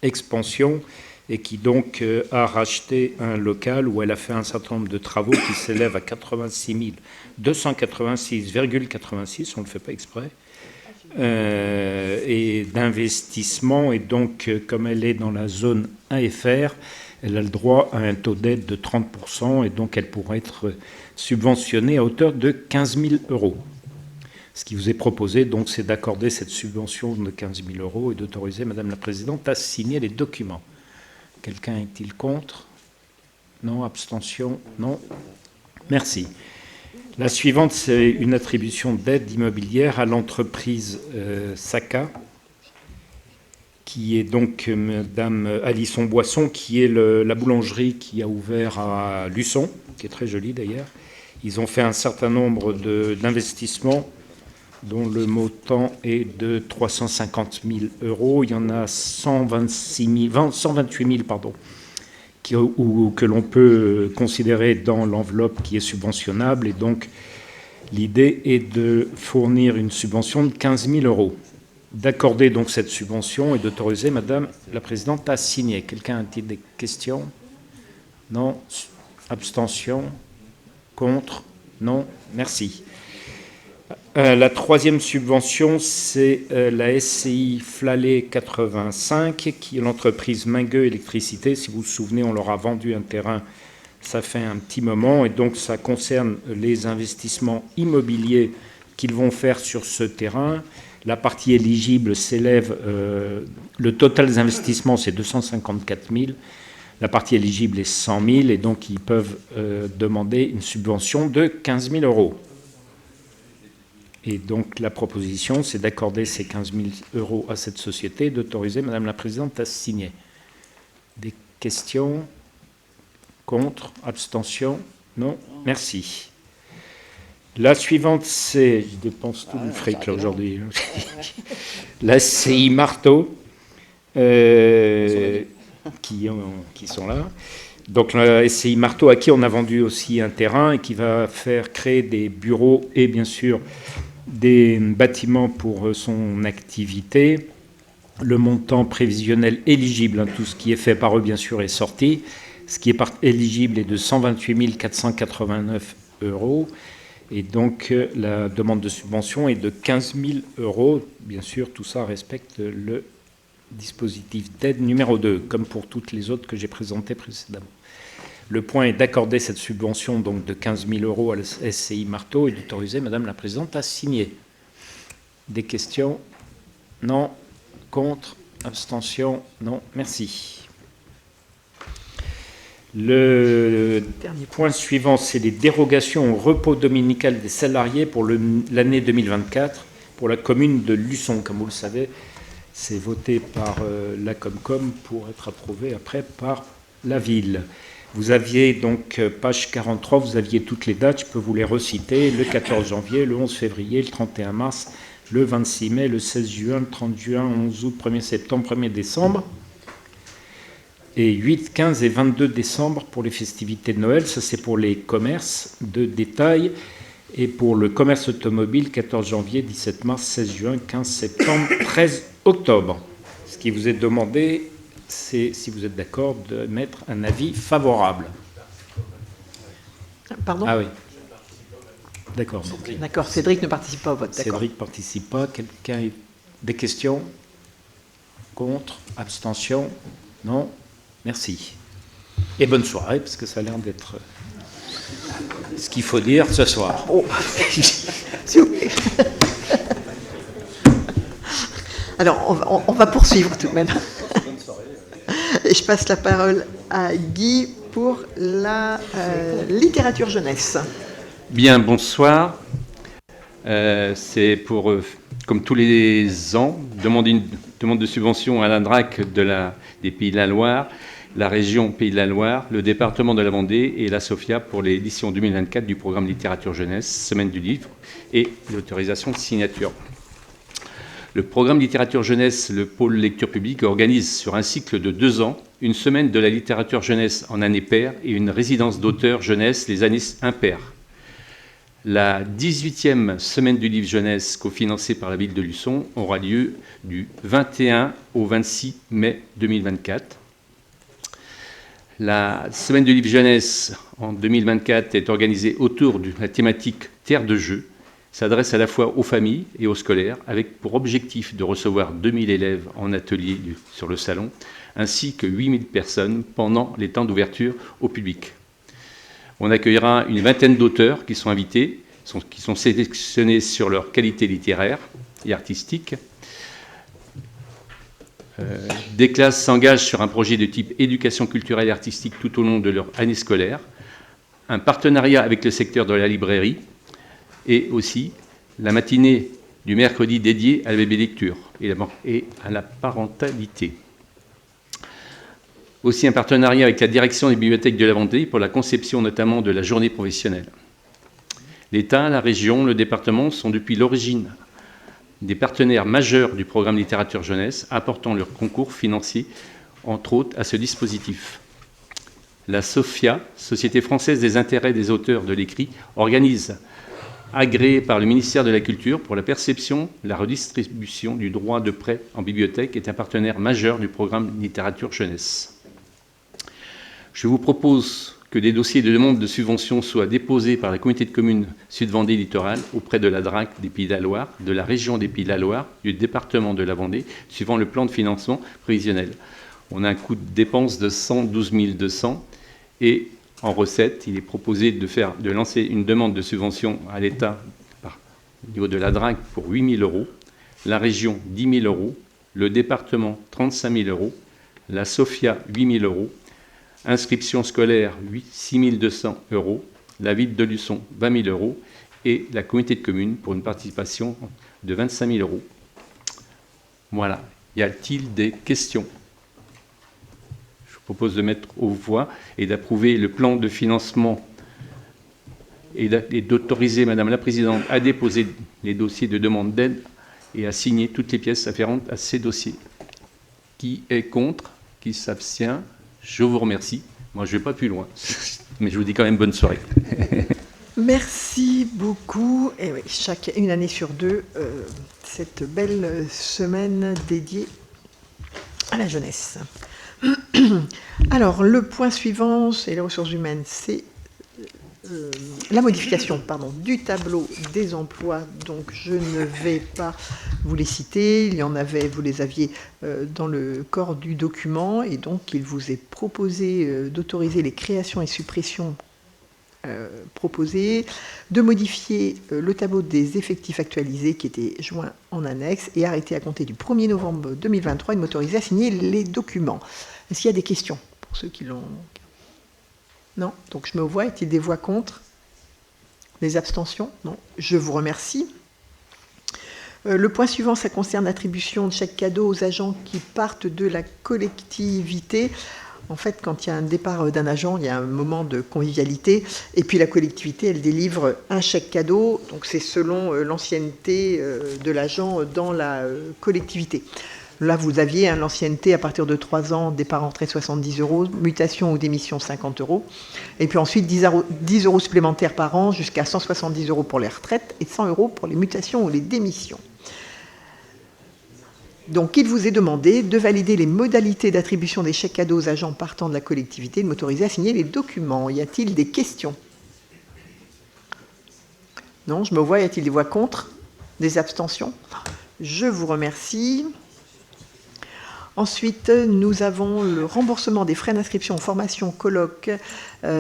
expansion et qui donc a racheté un local où elle a fait un certain nombre de travaux qui s'élèvent à 86 286,86, on ne le fait pas exprès, et d'investissement. Et donc, comme elle est dans la zone AFR, elle a le droit à un taux d'aide de 30%, et donc elle pourra être subventionnée à hauteur de 15 000 euros. Ce qui vous est proposé, donc, c'est d'accorder cette subvention de 15 000 euros et d'autoriser Madame la Présidente à signer les documents. Quelqu'un est-il contre ? Non. Abstention ? Non. Merci. La suivante, c'est une attribution d'aide immobilière à l'entreprise SACA, qui est donc Madame Alisson Boisson, qui est la boulangerie qui a ouvert à Luçon, qui est très jolie d'ailleurs. Ils ont fait un certain nombre d'investissements dont le montant est de 350 000 euros. Il y en a 128 000 que l'on peut considérer dans l'enveloppe qui est subventionnable. Et donc, l'idée est de fournir une subvention de 15 000 euros. D'accorder donc cette subvention et d'autoriser Madame la Présidente à signer. Quelqu'un a-t-il des questions ? Non. Abstention ? Contre ? Non. Merci. La troisième subvention, c'est la SCI Flalé 85, qui est l'entreprise Mingueux Électricité. Si vous vous souvenez, on leur a vendu un terrain, ça fait un petit moment, et donc ça concerne les investissements immobiliers qu'ils vont faire sur ce terrain. La partie éligible s'élève, le total des investissements, c'est 254 000. La partie éligible est 100 000, et donc ils peuvent demander une subvention de 15 000 euros. Et donc la proposition, c'est d'accorder ces 15 000 euros à cette société et d'autoriser Madame la Présidente à signer. Des questions ? Contre ? Abstention ? Non ? Merci. La suivante, c'est... Je dépense tout le fric là aujourd'hui. La SCI Marteau, qui sont là. Donc la SCI Marteau, à qui on a vendu aussi un terrain et qui va faire créer des bureaux et bien sûr des bâtiments pour son activité. Le montant prévisionnel éligible, tout ce qui est fait par eux bien sûr est sorti. Ce qui est éligible est de 128 489 euros. Et donc la demande de subvention est de 15 000 euros. Bien sûr, tout ça respecte le dispositif d'aide numéro 2, comme pour toutes les autres que j'ai présentées précédemment. Le point est d'accorder cette subvention donc, de 15 000 euros à la SCI Marteau et d'autoriser Madame la Présidente à signer. Des questions ? Non. Contre ? Abstention ? Non. Merci. Le point suivant, c'est les dérogations au repos dominical des salariés pour l'année 2024 pour la commune de Luçon. Comme vous le savez, c'est voté par la Comcom pour être approuvé après par la ville. Vous aviez donc, page 43, vous aviez toutes les dates, je peux vous les reciter, le 14 janvier, le 11 février, le 31 mars, le 26 mai, le 16 juin, le 30 juin, 11 août, 1er septembre, 1er décembre, et 8, 15 et 22 décembre pour les festivités de Noël. Ça, c'est pour les commerces de détail. Et pour le commerce automobile, 14 janvier, 17 mars, 16 juin, 15 septembre, 13 octobre. Ce qui vous est demandé, c'est, si vous êtes d'accord, de mettre un avis favorable. Pardon ? Ah oui. D'accord. D'accord, Cédric ne participe pas au vote. D'accord. Cédric ne participe pas. Quelqu'un a des questions ? Contre ? Abstention ? Non ? Merci. Et bonne soirée, parce que ça a l'air d'être ce qu'il faut dire ce soir. Oh. S'il vous plaît. Alors, on va poursuivre tout de même. Et je passe la parole à Guy pour la littérature jeunesse. Bien, bonsoir. C'est pour, comme tous les ans, demander une demande de subvention à l'ANDRAC des Pays de la Loire, la région Pays de la Loire, le département de la Vendée et la SOFIA pour l'édition 2024 du programme littérature jeunesse, Semaine du livre et l'autorisation de signature. Le programme littérature jeunesse, le pôle lecture publique, organise sur un cycle de 2 ans une semaine de la littérature jeunesse en année paire et une résidence d'auteur jeunesse les années impaires. La 18e semaine du livre jeunesse, cofinancée par la ville de Luçon, aura lieu du 21 au 26 mai 2024. La semaine du livre jeunesse en 2024 est organisée autour de la thématique Terre de jeu, s'adresse à la fois aux familles et aux scolaires, avec pour objectif de recevoir 2000 élèves en atelier sur le salon, ainsi que 8000 personnes pendant les temps d'ouverture au public. On accueillera une vingtaine d'auteurs qui sont invités, qui sont sélectionnés sur leur qualité littéraire et artistique. Des classes s'engagent sur un projet de type éducation culturelle et artistique tout au long de leur année scolaire, un partenariat avec le secteur de la librairie et aussi la matinée du mercredi dédiée à la bébé lecture et à la parentalité. Aussi un partenariat avec la direction des bibliothèques de la Vendée pour la conception notamment de la journée professionnelle. L'État, la région, le département sont depuis l'origine des partenaires majeurs du programme littérature jeunesse, apportant leur concours financier, entre autres, à ce dispositif. La SOFIA, Société française des intérêts des auteurs de l'écrit, organise, agréée par le ministère de la Culture pour la perception, la redistribution du droit de prêt en bibliothèque, est un partenaire majeur du programme littérature jeunesse. Je vous propose que des dossiers de demande de subvention soient déposés par la communauté de communes Sud-Vendée Littoral auprès de la DRAC des Pays de la Loire, de la région des Pays de la Loire, du département de la Vendée, suivant le plan de financement prévisionnel. On a un coût de dépense de 112 200 et en recette, il est proposé de lancer une demande de subvention à l'État au niveau de la DRAC pour 8 000 €, la région 10 000 €, le département 35 000 €, la SOFIA 8 000 €, inscription scolaire 6 200 €, la ville de Luçon 20 000 € et la communauté de communes pour une participation de 25 000 €. Voilà. Y a-t-il des questions ? Je vous propose de mettre aux voix et d'approuver le plan de financement et d'autoriser Madame la Présidente à déposer les dossiers de demande d'aide et à signer toutes les pièces afférentes à ces dossiers. Qui est contre ? Qui s'abstient ? Je vous remercie. Moi, je ne vais pas plus loin, mais je vous dis quand même bonne soirée. Merci beaucoup. Et oui, une année sur deux, cette belle semaine dédiée à la jeunesse. Alors, le point suivant, c'est les ressources humaines, c'est la modification du tableau des emplois. Donc, je ne vais pas vous les citer. Il y en avait, vous les aviez dans le corps du document. Et donc, il vous est proposé d'autoriser les créations et suppressions proposées, de modifier le tableau des effectifs actualisés qui était joint en annexe et arrêté à compter du 1er novembre 2023 et de m'autoriser à signer les documents. Est-ce qu'il y a des questions pour ceux qui l'ont... Non. Donc je mets aux voix. Est-il des voix contre? Des abstentions? Non. Je vous remercie. Le point suivant, ça concerne l'attribution de chèques cadeaux aux agents qui partent de la collectivité. En fait, quand il y a un départ d'un agent, il y a un moment de convivialité. Et puis la collectivité, elle délivre un chèque cadeau. Donc c'est selon l'ancienneté de l'agent dans la collectivité. Là, vous aviez l'ancienneté à partir de 3 ans, départ entrée 70 €, mutation ou démission 50 €. Et puis ensuite, 10 € supplémentaires par an jusqu'à 170 € pour les retraites et 100 € pour les mutations ou les démissions. Donc, il vous est demandé de valider les modalités d'attribution des chèques cadeaux aux agents partant de la collectivité et de m'autoriser à signer les documents. Y a-t-il des questions? Non, je me vois. Y a-t-il des voix contre? Des abstentions? Je vous remercie. Ensuite, nous avons le remboursement des frais d'inscription, formation, colloques,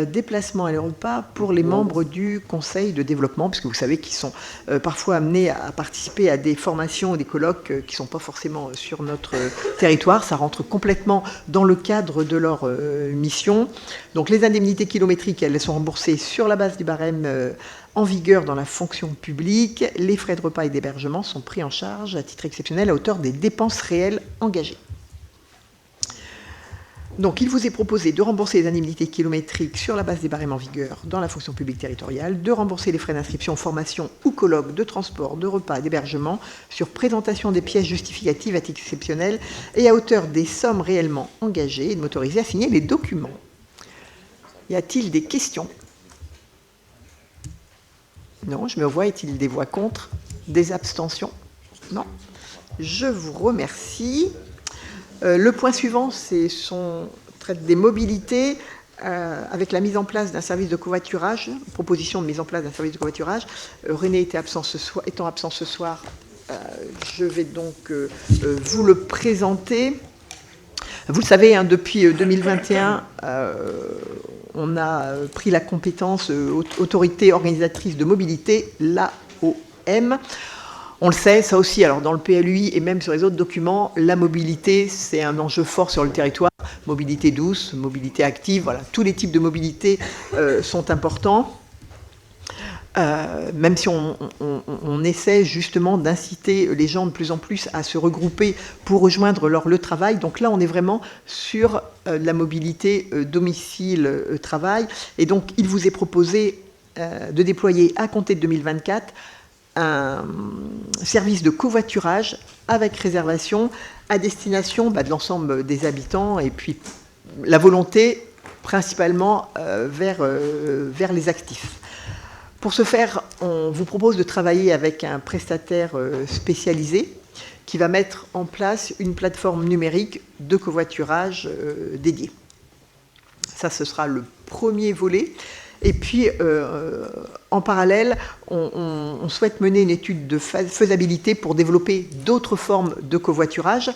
déplacements et les repas pour les membres du Conseil de développement, puisque vous savez qu'ils sont parfois amenés à participer à des formations ou des colloques qui ne sont pas forcément sur notre territoire. Ça rentre complètement dans le cadre de leur mission. Donc les indemnités kilométriques, elles sont remboursées sur la base du barème en vigueur dans la fonction publique. Les frais de repas et d'hébergement sont pris en charge à titre exceptionnel à hauteur des dépenses réelles engagées. Donc, il vous est proposé de rembourser les indemnités kilométriques sur la base des barèmes en vigueur dans la fonction publique territoriale, de rembourser les frais d'inscription, formation ou colloque, de transport, de repas, d'hébergement sur présentation des pièces justificatives à titre exceptionnel et à hauteur des sommes réellement engagées et de m'autoriser à signer les documents. Y a-t-il des questions? Non, je me vois. Est-il des voix contre? Des abstentions? Non. Je vous remercie. Le point suivant, traite des mobilités avec la mise en place d'un service de covoiturage, proposition de mise en place d'un service de covoiturage. René étant absent ce soir, je vais donc vous le présenter. Vous le savez, hein, depuis 2021, on a pris la compétence autorité organisatrice de mobilité, l'AOM. On le sait, ça aussi, alors dans le PLUI et même sur les autres documents, la mobilité, c'est un enjeu fort sur le territoire. Mobilité douce, mobilité active, voilà, tous les types de mobilité sont importants. Même si on essaie justement d'inciter les gens de plus en plus à se regrouper pour rejoindre le travail. Donc là, on est vraiment sur la mobilité domicile-travail. Et donc, il vous est proposé de déployer à compter de 2024 un service de covoiturage avec réservation à destination de l'ensemble des habitants et puis la volonté principalement vers les actifs. Pour ce faire, on vous propose de travailler avec un prestataire spécialisé qui va mettre en place une plateforme numérique de covoiturage dédiée. Ça, ce sera le premier volet. Et puis, en parallèle, on souhaite mener une étude de faisabilité pour développer d'autres formes de covoiturage,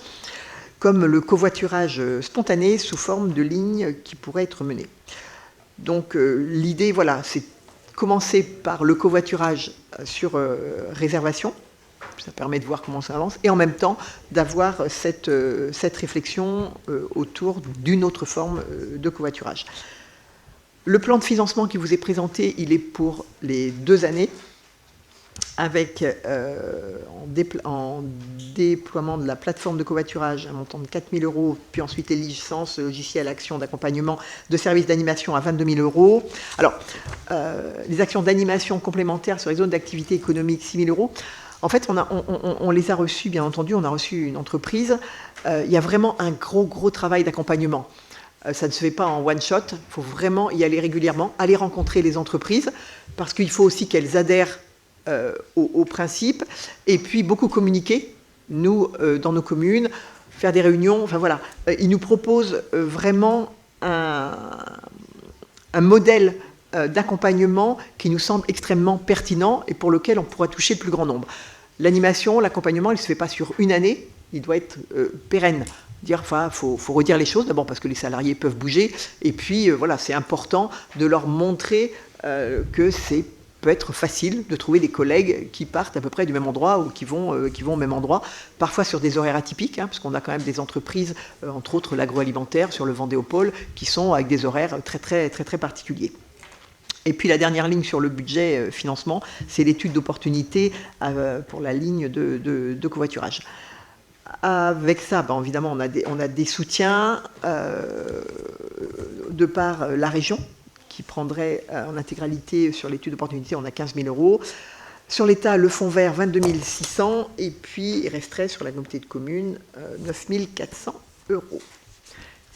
comme le covoiturage spontané sous forme de lignes qui pourraient être menées. Donc, l'idée, voilà, c'est commencer par le covoiturage sur réservation. Ça permet de voir comment ça avance. Et en même temps, d'avoir cette réflexion autour d'une autre forme de covoiturage. Le plan de financement qui vous est présenté, il est pour les 2 années, avec en déploiement de la plateforme de covoiturage, un montant de 4 000 €, puis ensuite les licences logicielles, actions d'accompagnement de services d'animation à 22 000 €. Alors, les actions d'animation complémentaires sur les zones d'activité économique, 6 000 €. En fait, on les a reçus, bien entendu, on a reçu une entreprise. Il y a vraiment un gros travail d'accompagnement. Ça ne se fait pas en one-shot, il faut vraiment y aller régulièrement, aller rencontrer les entreprises, parce qu'il faut aussi qu'elles adhèrent au principe, et puis beaucoup communiquer, nous, dans nos communes, faire des réunions, enfin voilà. Ils nous proposent vraiment un modèle d'accompagnement qui nous semble extrêmement pertinent et pour lequel on pourra toucher le plus grand nombre. L'animation, l'accompagnement, il ne se fait pas sur une année, il doit être pérenne. Faut redire les choses, d'abord parce que les salariés peuvent bouger, et puis voilà, c'est important de leur montrer que c'est peut être facile de trouver des collègues qui partent à peu près du même endroit ou qui vont au même endroit, parfois sur des horaires atypiques, hein, parce qu'on a quand même des entreprises, entre autres l'agroalimentaire, sur le Vendéopole, qui sont avec des horaires très particuliers. Et puis la dernière ligne sur le budget financement, c'est l'étude d'opportunité pour la ligne de covoiturage. Avec ça, évidemment, on a des soutiens de par la région, qui prendrait en intégralité sur l'étude d'opportunité, on a 15 000 €. Sur l'État, le fonds vert, 22 600, et puis il resterait sur la communauté de communes 9 400 €.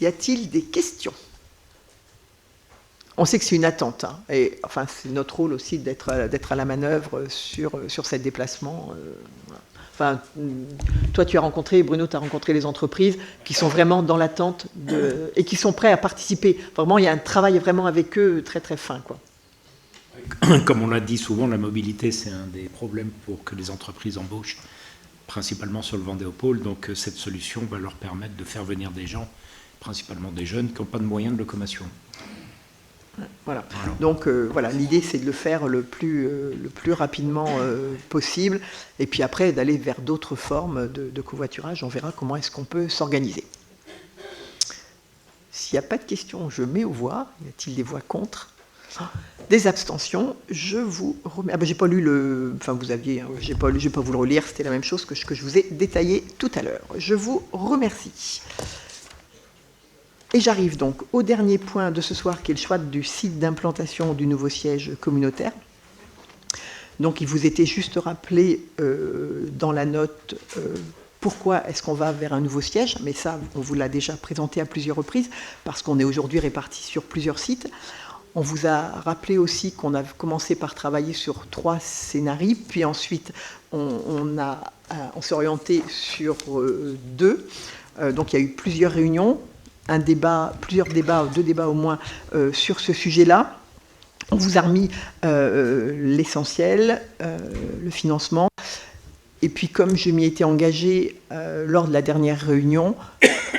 Y a-t-il des questions? On sait que c'est une attente, hein, et enfin c'est notre rôle aussi d'être à la manœuvre sur ces déplacements. Voilà. Enfin, toi, tu as rencontré, Bruno, tu as rencontré les entreprises qui sont vraiment dans l'attente et qui sont prêts à participer. Vraiment, il y a un travail vraiment avec eux très fin, quoi. Comme on l'a dit souvent, la mobilité, c'est un des problèmes pour que les entreprises embauchent. principalement sur le Vendéopole. Donc cette solution va leur permettre de faire venir des gens, principalement des jeunes, qui n'ont pas de moyens de locomotion. Voilà. Donc voilà, l'idée c'est de le faire le plus rapidement possible, et puis après d'aller vers d'autres formes de covoiturage. On verra comment est-ce qu'on peut s'organiser. S'il n'y a pas de questions, je mets aux voix. Y a-t-il des voix contre? Des abstentions? Je vous remets. Ah ben j'ai pas lu le. Enfin vous aviez. Hein, j'ai pas lu. Je vais pas vous le relire. C'était la même chose que je vous ai détaillé tout à l'heure. Je vous remercie. Et j'arrive donc au dernier point de ce soir, qui est le choix du site d'implantation du nouveau siège communautaire. Donc il vous était juste rappelé dans la note pourquoi est-ce qu'on va vers un nouveau siège, mais ça, on vous l'a déjà présenté à plusieurs reprises, parce qu'on est aujourd'hui répartis sur plusieurs sites. On vous a rappelé aussi qu'on a commencé par travailler sur 3 scénarios, puis ensuite on s'est orienté sur 2. Donc il y a eu plusieurs réunions, plusieurs débats, 2 débats au moins sur ce sujet-là. On vous a remis l'essentiel, le financement. Et puis, comme je m'y étais engagée lors de la dernière réunion,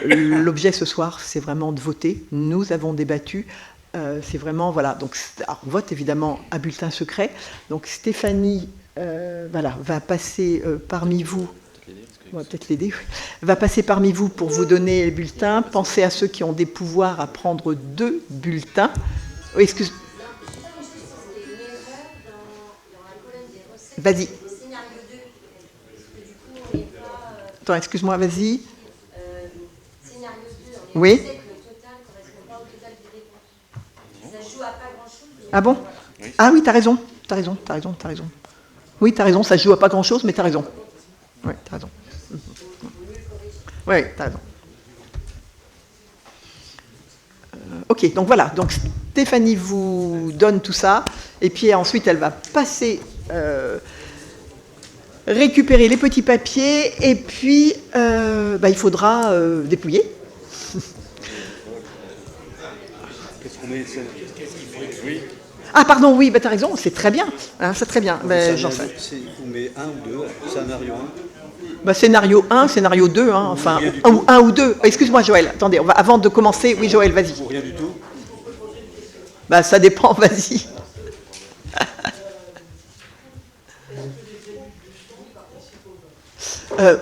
l'objet ce soir, c'est vraiment de voter. Nous avons débattu. C'est vraiment, voilà. Donc, on vote évidemment à bulletin secret. Donc, Stéphanie va passer parmi vous. On va peut-être l'aider. Va passer parmi vous pour vous donner les bulletins. Pensez à ceux qui ont des pouvoirs à prendre 2 bulletins. Oh, excuse. Vas-y. Attends, excuse-moi, vas-y. Scénario 2, on oui. Sait que le total ne correspond pas au total des dépenses. Ça joue à pas grand-chose. Ah bon? Ah oui, t'as raison. Oui, t'as raison, ça joue à pas grand-chose, mais t'as raison. Oui, t'as raison. Oui, t'as raison. Ok, donc voilà. Donc Stéphanie vous donne tout ça, et puis ensuite elle va passer... récupérer les petits papiers, et puis il faudra dépouiller. Qu'est-ce qu'on met? Ah pardon, oui, t'as raison, c'est très bien. Hein, c'est très bien. J'en sais. On met 1 ou 2, scénario 1. Scénario 1, scénario 2, hein, enfin, 1 ou 2. Excuse-moi Joël, attendez, avant de commencer, oui Joël, vas-y. Ou rien du tout? Ça dépend, vas-y.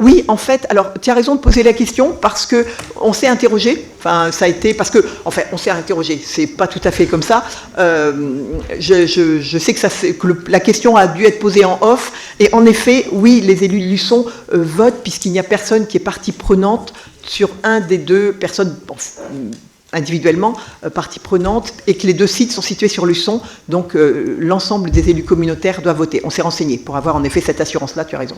Oui, en fait, alors tu as raison de poser la question, parce que on s'est interrogé. Enfin, ça a été parce que, en fait, on s'est interrogé. C'est pas tout à fait comme ça. Je sais que la question a dû être posée en off, et en effet, oui, les élus de Luçon votent, puisqu'il n'y a personne qui est partie prenante sur un des 2 personnes. Individuellement partie prenante, et que les 2 sites sont situés sur Luçon, donc l'ensemble des élus communautaires doivent voter. On s'est renseigné pour avoir en effet cette assurance-là, tu as raison.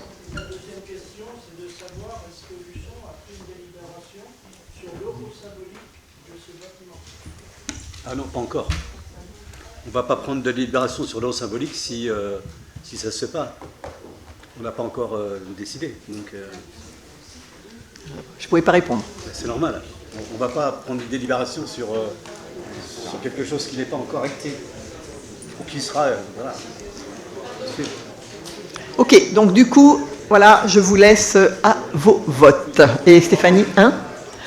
Ah non, pas encore. On ne va pas prendre de délibération sur l'euro symbolique si ça ne se fait pas. On n'a pas encore décidé. Donc, je ne pouvais pas répondre. C'est normal. On ne va pas prendre une délibération sur quelque chose qui n'est pas encore acté. Ou qui sera... voilà. Ok, donc du coup, voilà, je vous laisse à vos votes. Et Stéphanie, 1 ?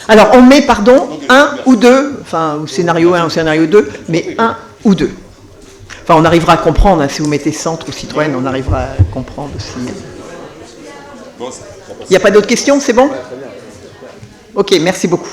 Alors, on met, 1 ou 2, enfin, ou scénario 1 ou scénario 2, mais 1 ou 2. Enfin, on arrivera à comprendre, hein, si vous mettez Centre ou Citroën, on arrivera à comprendre aussi. Il n'y a pas d'autres questions, c'est bon ? Ok, merci beaucoup.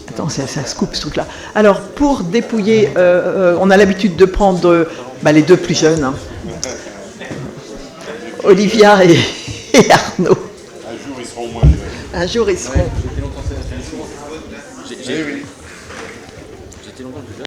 Attends, ça se coupe ce truc-là. Alors, pour dépouiller, on a l'habitude de prendre les 2 plus jeunes, hein. Olivia et Arnaud. Un jour, ils seront moins jeunes. Un jour, ils seront. J'étais longtemps plus jeune.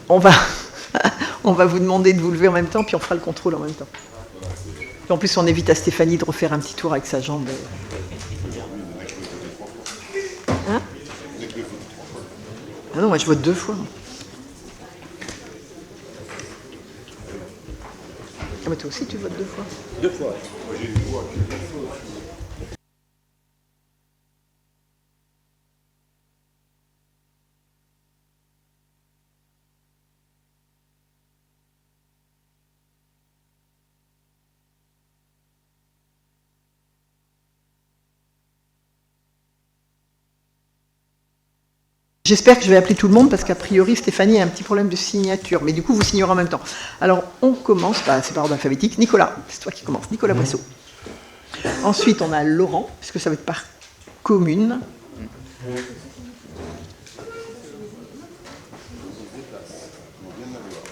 On va, on va vous demander de vous lever en même temps, puis on fera le contrôle en même temps. Et en plus, on évite à Stéphanie de refaire un petit tour avec sa jambe. Hein? Ah non, moi je vote 2 fois. Ah mais toi aussi tu votes 2 fois. 2 fois. J'espère que je vais appeler tout le monde parce qu'a priori Stéphanie a un petit problème de signature. Mais du coup, vous signerez en même temps. Alors, on commence, c'est par ordre alphabétique. Nicolas, c'est toi qui commences. Nicolas Bressot. Ensuite, on a Laurent, puisque ça va être par commune.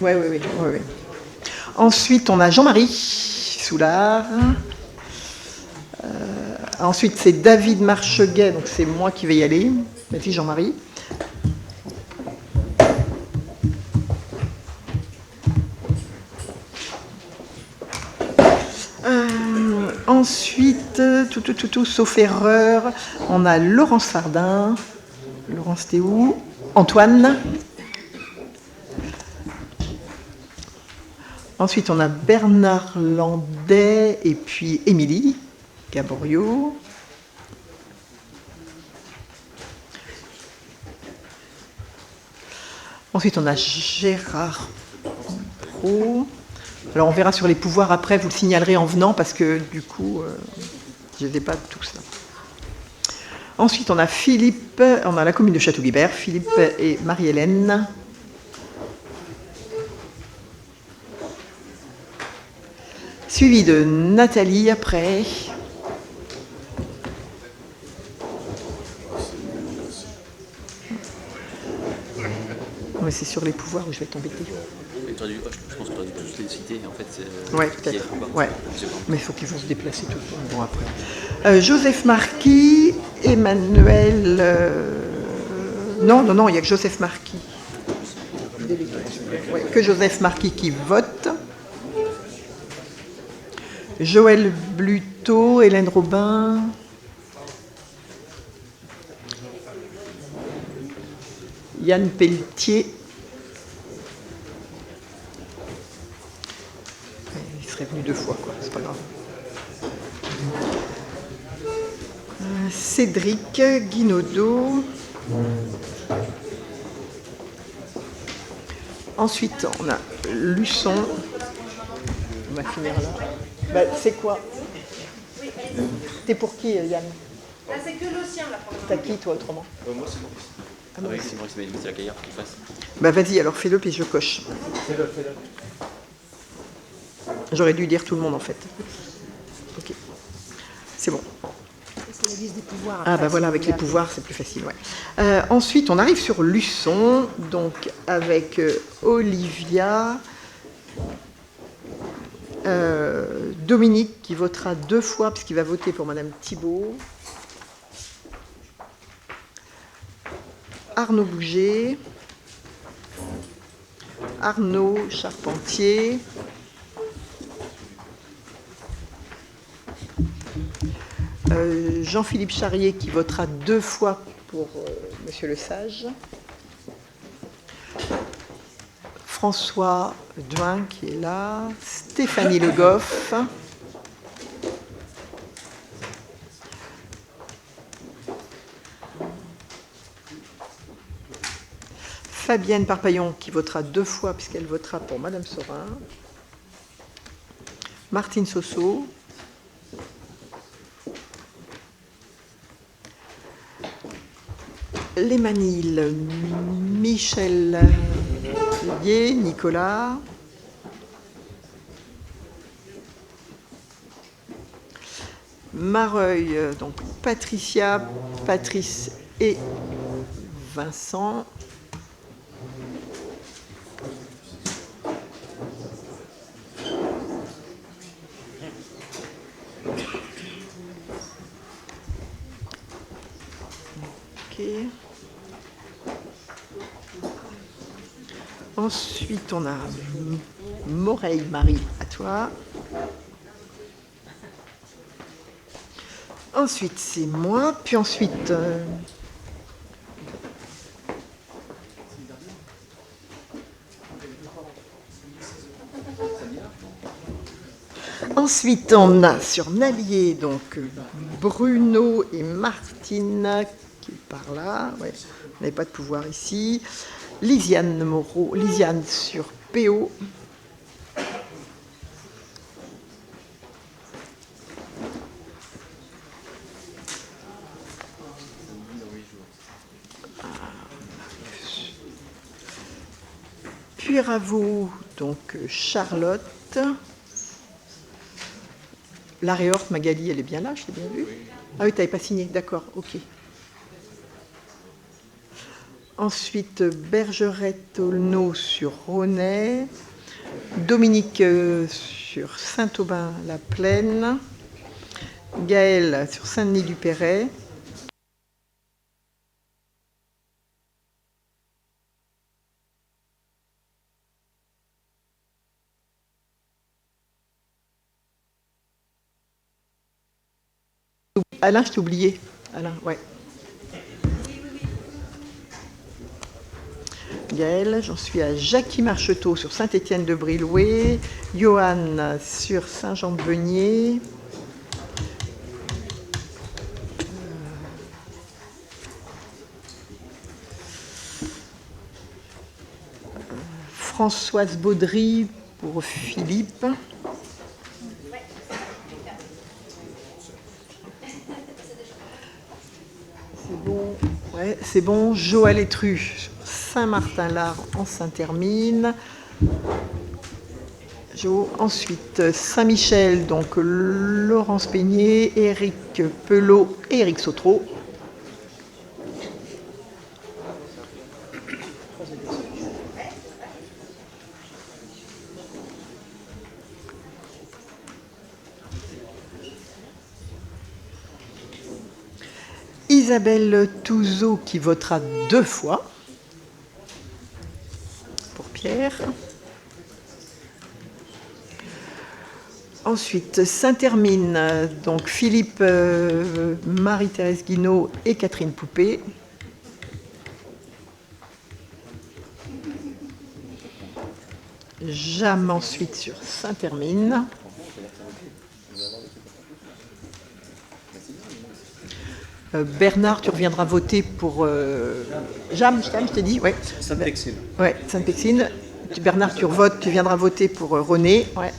Oui. Ensuite, on a Jean-Marie Soulard. Ensuite, c'est David Marcheguet, donc c'est moi qui vais y aller. Merci Jean-Marie. Ensuite, tout, sauf erreur, on a Laurence Fardin. Laurence, t'es où? Antoine. Ensuite, on a Bernard Landais et puis Émilie Gaborio. Ensuite, on a Gérard Pro. Alors, on verra sur les pouvoirs après, vous le signalerez en venant parce que du coup, je n'ai pas tout ça. Ensuite, on a Philippe, on a la commune de Château-Guibert, Philippe et Marie-Hélène. Suivi de Nathalie après. Mais c'est sur les pouvoirs où je vais t'embêter. Je pense qu'on aurait dû tous les citer, en fait. Oui, peut-être. Ouais. Mais il faut qu'ils vont se déplacer tout le temps. Bon, après. Joseph Marquis, Emmanuel... Non, il n'y a que Joseph Marquis. Ouais, que Joseph Marquis qui vote. Joël Bluteau, Hélène Robin... Yann Pelletier. Il serait venu 2 fois, quoi. C'est pas grave. Cédric Guinaudot. Ensuite, on a Luçon. On va finir là. C'est quoi? T'es pour qui, Yann? Là, c'est que le sien, là. T'as qui, toi, autrement? Moi, c'est Maurice. Ah, Maurice. C'est Maurice, mais c'est la Gaillard qui passe. Vas-y, alors fais-le, puis je coche. Fais-le. J'aurais dû dire tout le monde, en fait. Ok. C'est bon. C'est la liste des pouvoirs. Ah, voilà, avec les pouvoirs, c'est plus facile, ouais. Ensuite, on arrive sur Luçon, donc avec Olivia, Dominique, qui votera 2 fois, puisqu'il va voter pour Madame Thibault. Arnaud Bouger, Arnaud Charpentier, Jean-Philippe Charrier qui votera 2 fois pour Monsieur Le Sage, François Duin qui est là, Stéphanie Le Goff, Fabienne Parpaillon qui votera 2 fois puisqu'elle votera pour Madame Sorin, Martine Sosso, les Manil, Michel Lier, Nicolas, Mareuil, donc Patricia, Patrice et Vincent. Ok. Ensuite, on a Moreille Marie, à toi. Ensuite, c'est moi. Puis ensuite... Ensuite, on a sur Nallier, donc Bruno et Martine, qui est par là. Ouais, on n'avait pas de pouvoir ici. Lisiane Moreau, Lisiane sur PO. Puis Ravo, donc Charlotte. La Réorte, Magali, elle est bien là, je l'ai bien vue. Ah oui, tu n'avais pas signé, d'accord, ok. Ensuite, Bergeret-Aulneau sur Ronay. Dominique sur Saint-Aubin-la-Plaine. Gaël sur Saint-Denis-du-Perret. Alain, je t'ai oublié. Alain, ouais. Gaël, j'en suis à Jackie Marcheteau sur Saint-Étienne-de-Brilloué. Johan sur Saint-Jean-de-Beugné. Françoise Baudry pour Philippe. C'est bon. Ouais, c'est bon. Joël Etru, Saint-Martin-Lard en Saint-Hermine. Ensuite, Saint-Michel, donc Laurence Peigné, Éric Pelot et Éric Sautreau. Isabelle Touzeau qui votera 2 fois pour Pierre. Ensuite, Saint-Hermine, donc Philippe, Marie-Thérèse Guinaud et Catherine Poupée. Jam ensuite sur Saint-Hermine. Bernard, tu reviendras voter pour... Jam, je t'ai dit, ouais. Sainte-Pexine. Ouais, Sainte-Pexine. Bernard, tu revotes, tu viendras voter pour René. Ouais.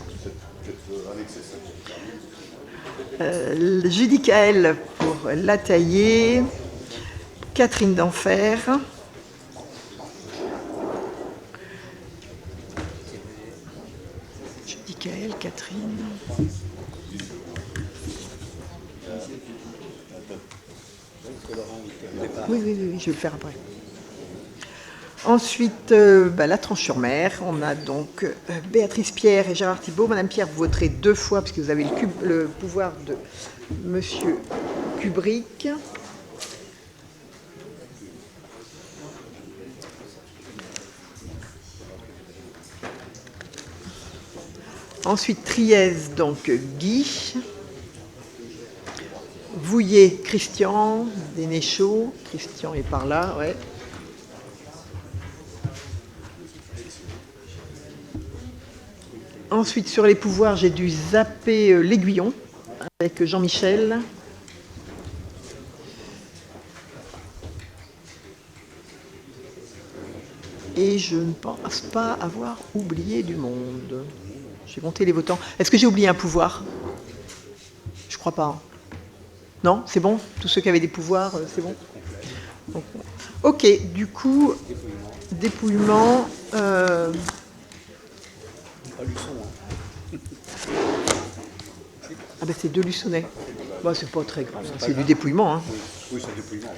Judicaël pour Lataillé. Catherine d'Enfer. Judicaël, Catherine. Oui, je vais le faire après. Ensuite, la Tranche-sur-Mer. On a donc Béatrice Pierre et Gérard Thibault. Madame Pierre, vous voterez 2 fois puisque vous avez le pouvoir de Monsieur Kubrick. Ensuite, Triez, donc Guy. Vouillet, Christian, Dénéchaud. Christian est par là, ouais. Ensuite, sur les pouvoirs, j'ai dû zapper l'Aiguillon avec Jean-Michel. Et je ne pense pas avoir oublié du monde. J'ai compté les votants. Est-ce que j'ai oublié un pouvoir? Je crois pas. Non, c'est bon? Tous ceux qui avaient des pouvoirs, c'est bon? Donc, ok, du coup, dépouillement. Ah ben c'est 2 Luçonnais. Bon, c'est pas très grave, c'est du dépouillement. Hein. Oui, c'est un dépouillement.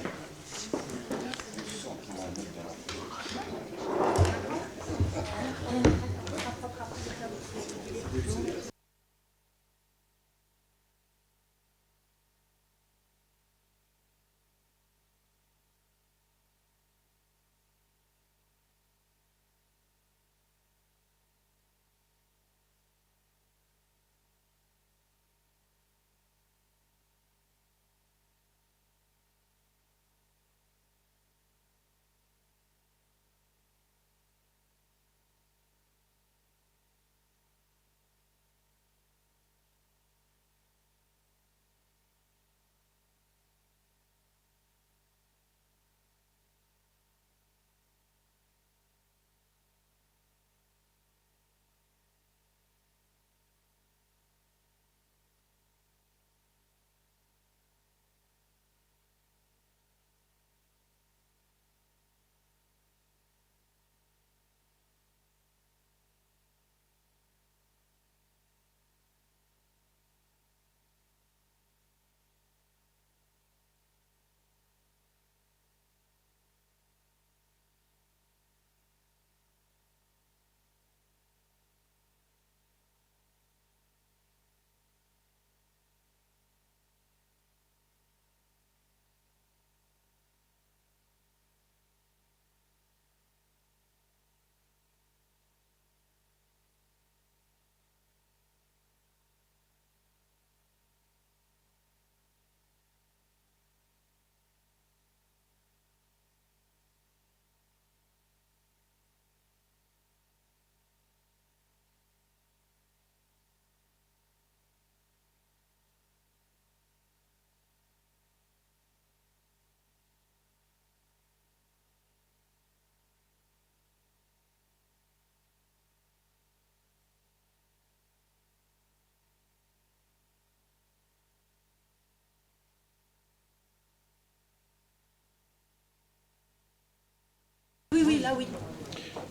Là, oui.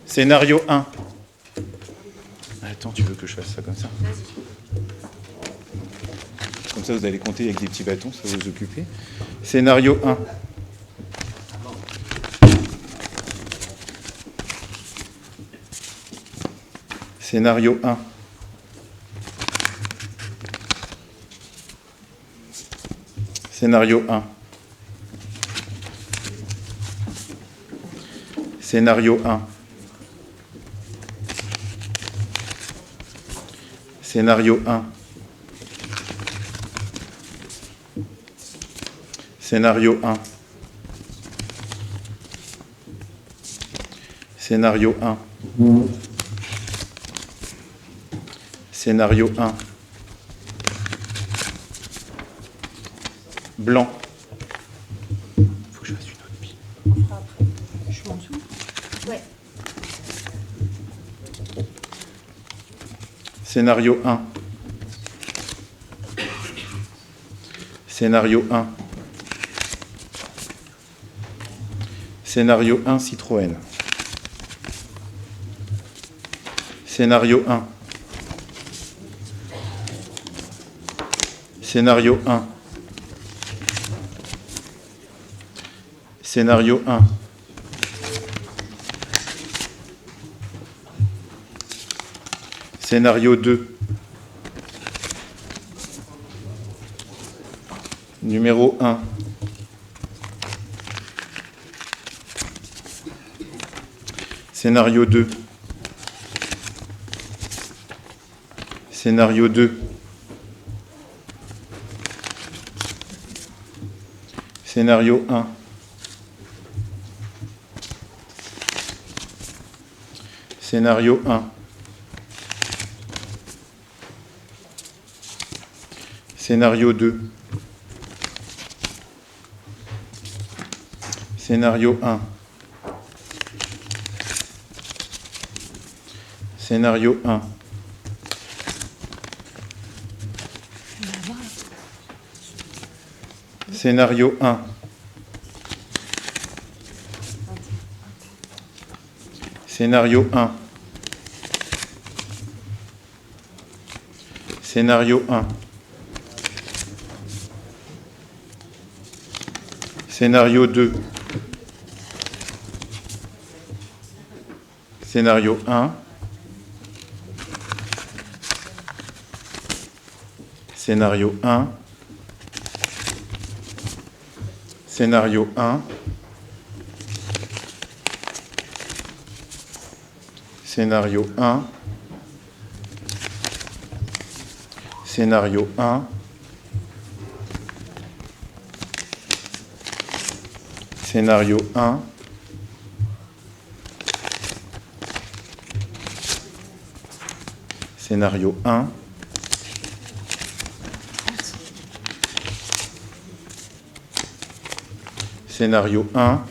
Scénario 1. Attends, tu veux que je fasse ça comme ça? Comme ça, vous allez compter avec des petits bâtons, ça va vous occuper. Scénario 1. Scénario 1. Scénario 1. Scénario 1. Scénario 1. Scénario 1. Scénario 1. Scénario 1. Blanc. Faut que je fasse une autre pile. On fera après. Je suis en dessous. Ouais. Scénario 1. Scénario 1. Scénario 1 Citroën. Scénario 1. Scénario 1. Scénario 1. Scénario 2. Numéro 1. Scénario 2. Scénario 2. Scénario 1. Scénario 1. Scénario 2. Scénario 1. Scénario 1. Scénario 1. Scénario 1. Scénario 1. Scénario 2. Scénario 1. Scénario 1. Scénario 1. Scénario 1. Scénario 1. Scénario 1. Scénario 1. Scénario 1.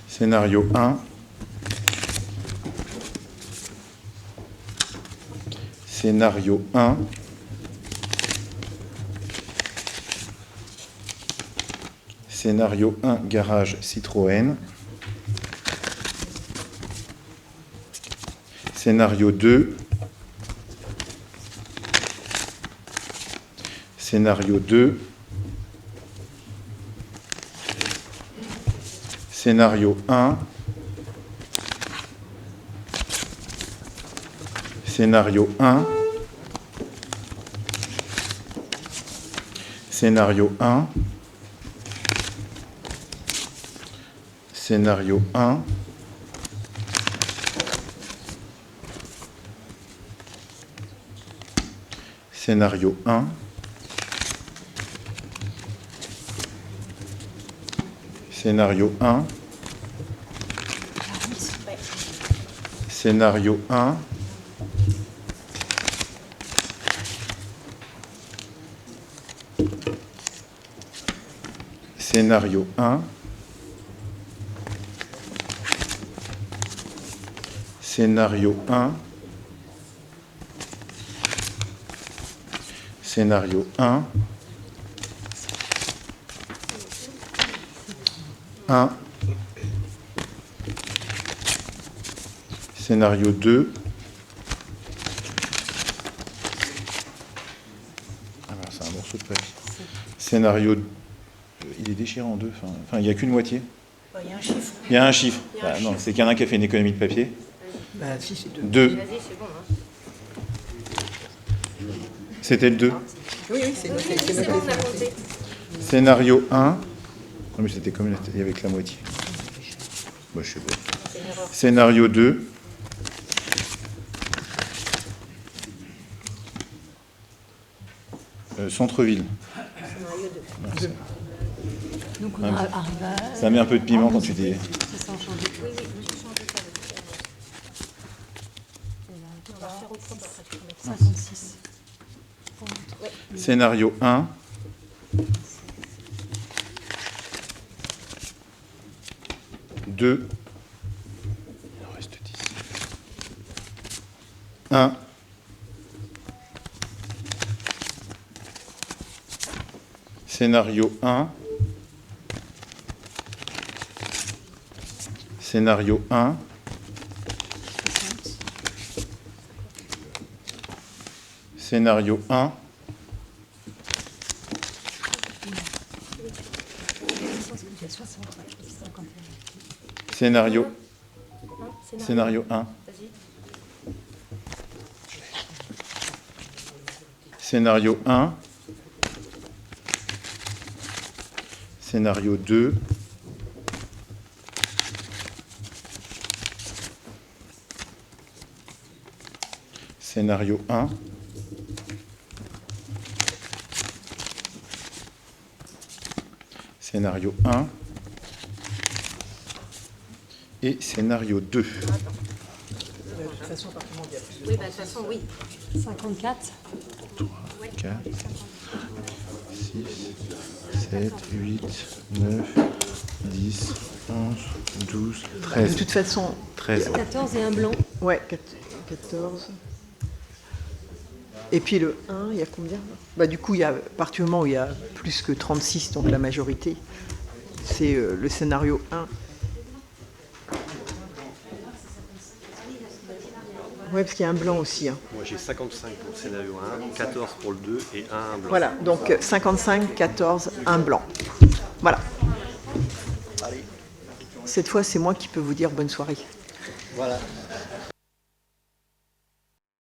Scénario 1. Scénario 1. Scénario 1, garage Citroën. Scénario 2. Scénario 2. Scénario 1. Scénario 1. Scénario 1. Scénario 1. Scénario 1. Scénario 1. Scénario 1. Scénario 1. Scénario 1. Scénario 1. 1. Scénario 2. Ah ben, c'est un morceau de papier. Scénario... Il est déchiré en deux. Enfin, il n'y a qu'une moitié. Il y a un chiffre. Il y a un chiffre. Bah, non, c'est qu'il y en a un qui a fait une économie de papier. Bah, si, c'est 2. 2. Vas-y, c'est bon. Hein. C'était le 2. Oui, c'est Oui, c'est bon, on a compté. Scénario 1. Non, mais c'était comme avec la moitié. Bah, je sais pas. Scénario 2. Centre-ville. Scénario 2. Donc on arrive à... Ça met un peu de piment quand tu dis. Ça a changé. Oui, oui, je me suis changé ça. On va faire au propre après, tu peux mettre ça. 56. Scénario 1. Deux. Il en reste 10. 1. Scénario 1. Scénario 1. Scénario 1. Scénario. Scénario 1. Scénario 1. Scénario 2. Scénario 1. Scénario 1. Et scénario 2. Oui, bah, de toute façon, oui. 54. 3, 4, 6, 7, 8, 9, 10, 11, 12, 13. De toute façon, 13. 14 et un blanc. ouais, 14. Et puis le 1, il y a combien? Bah, du coup, il y a, à partir du moment où il y a plus que 36, donc la majorité, c'est le scénario 1. Oui, parce qu'il y a un blanc aussi. Hein. Moi j'ai 55 pour le scénario 1, 14 pour le 2 et 1 blanc. Voilà, donc 55, 14, 1 blanc. Voilà. Cette fois, c'est moi qui peux vous dire bonne soirée. Voilà.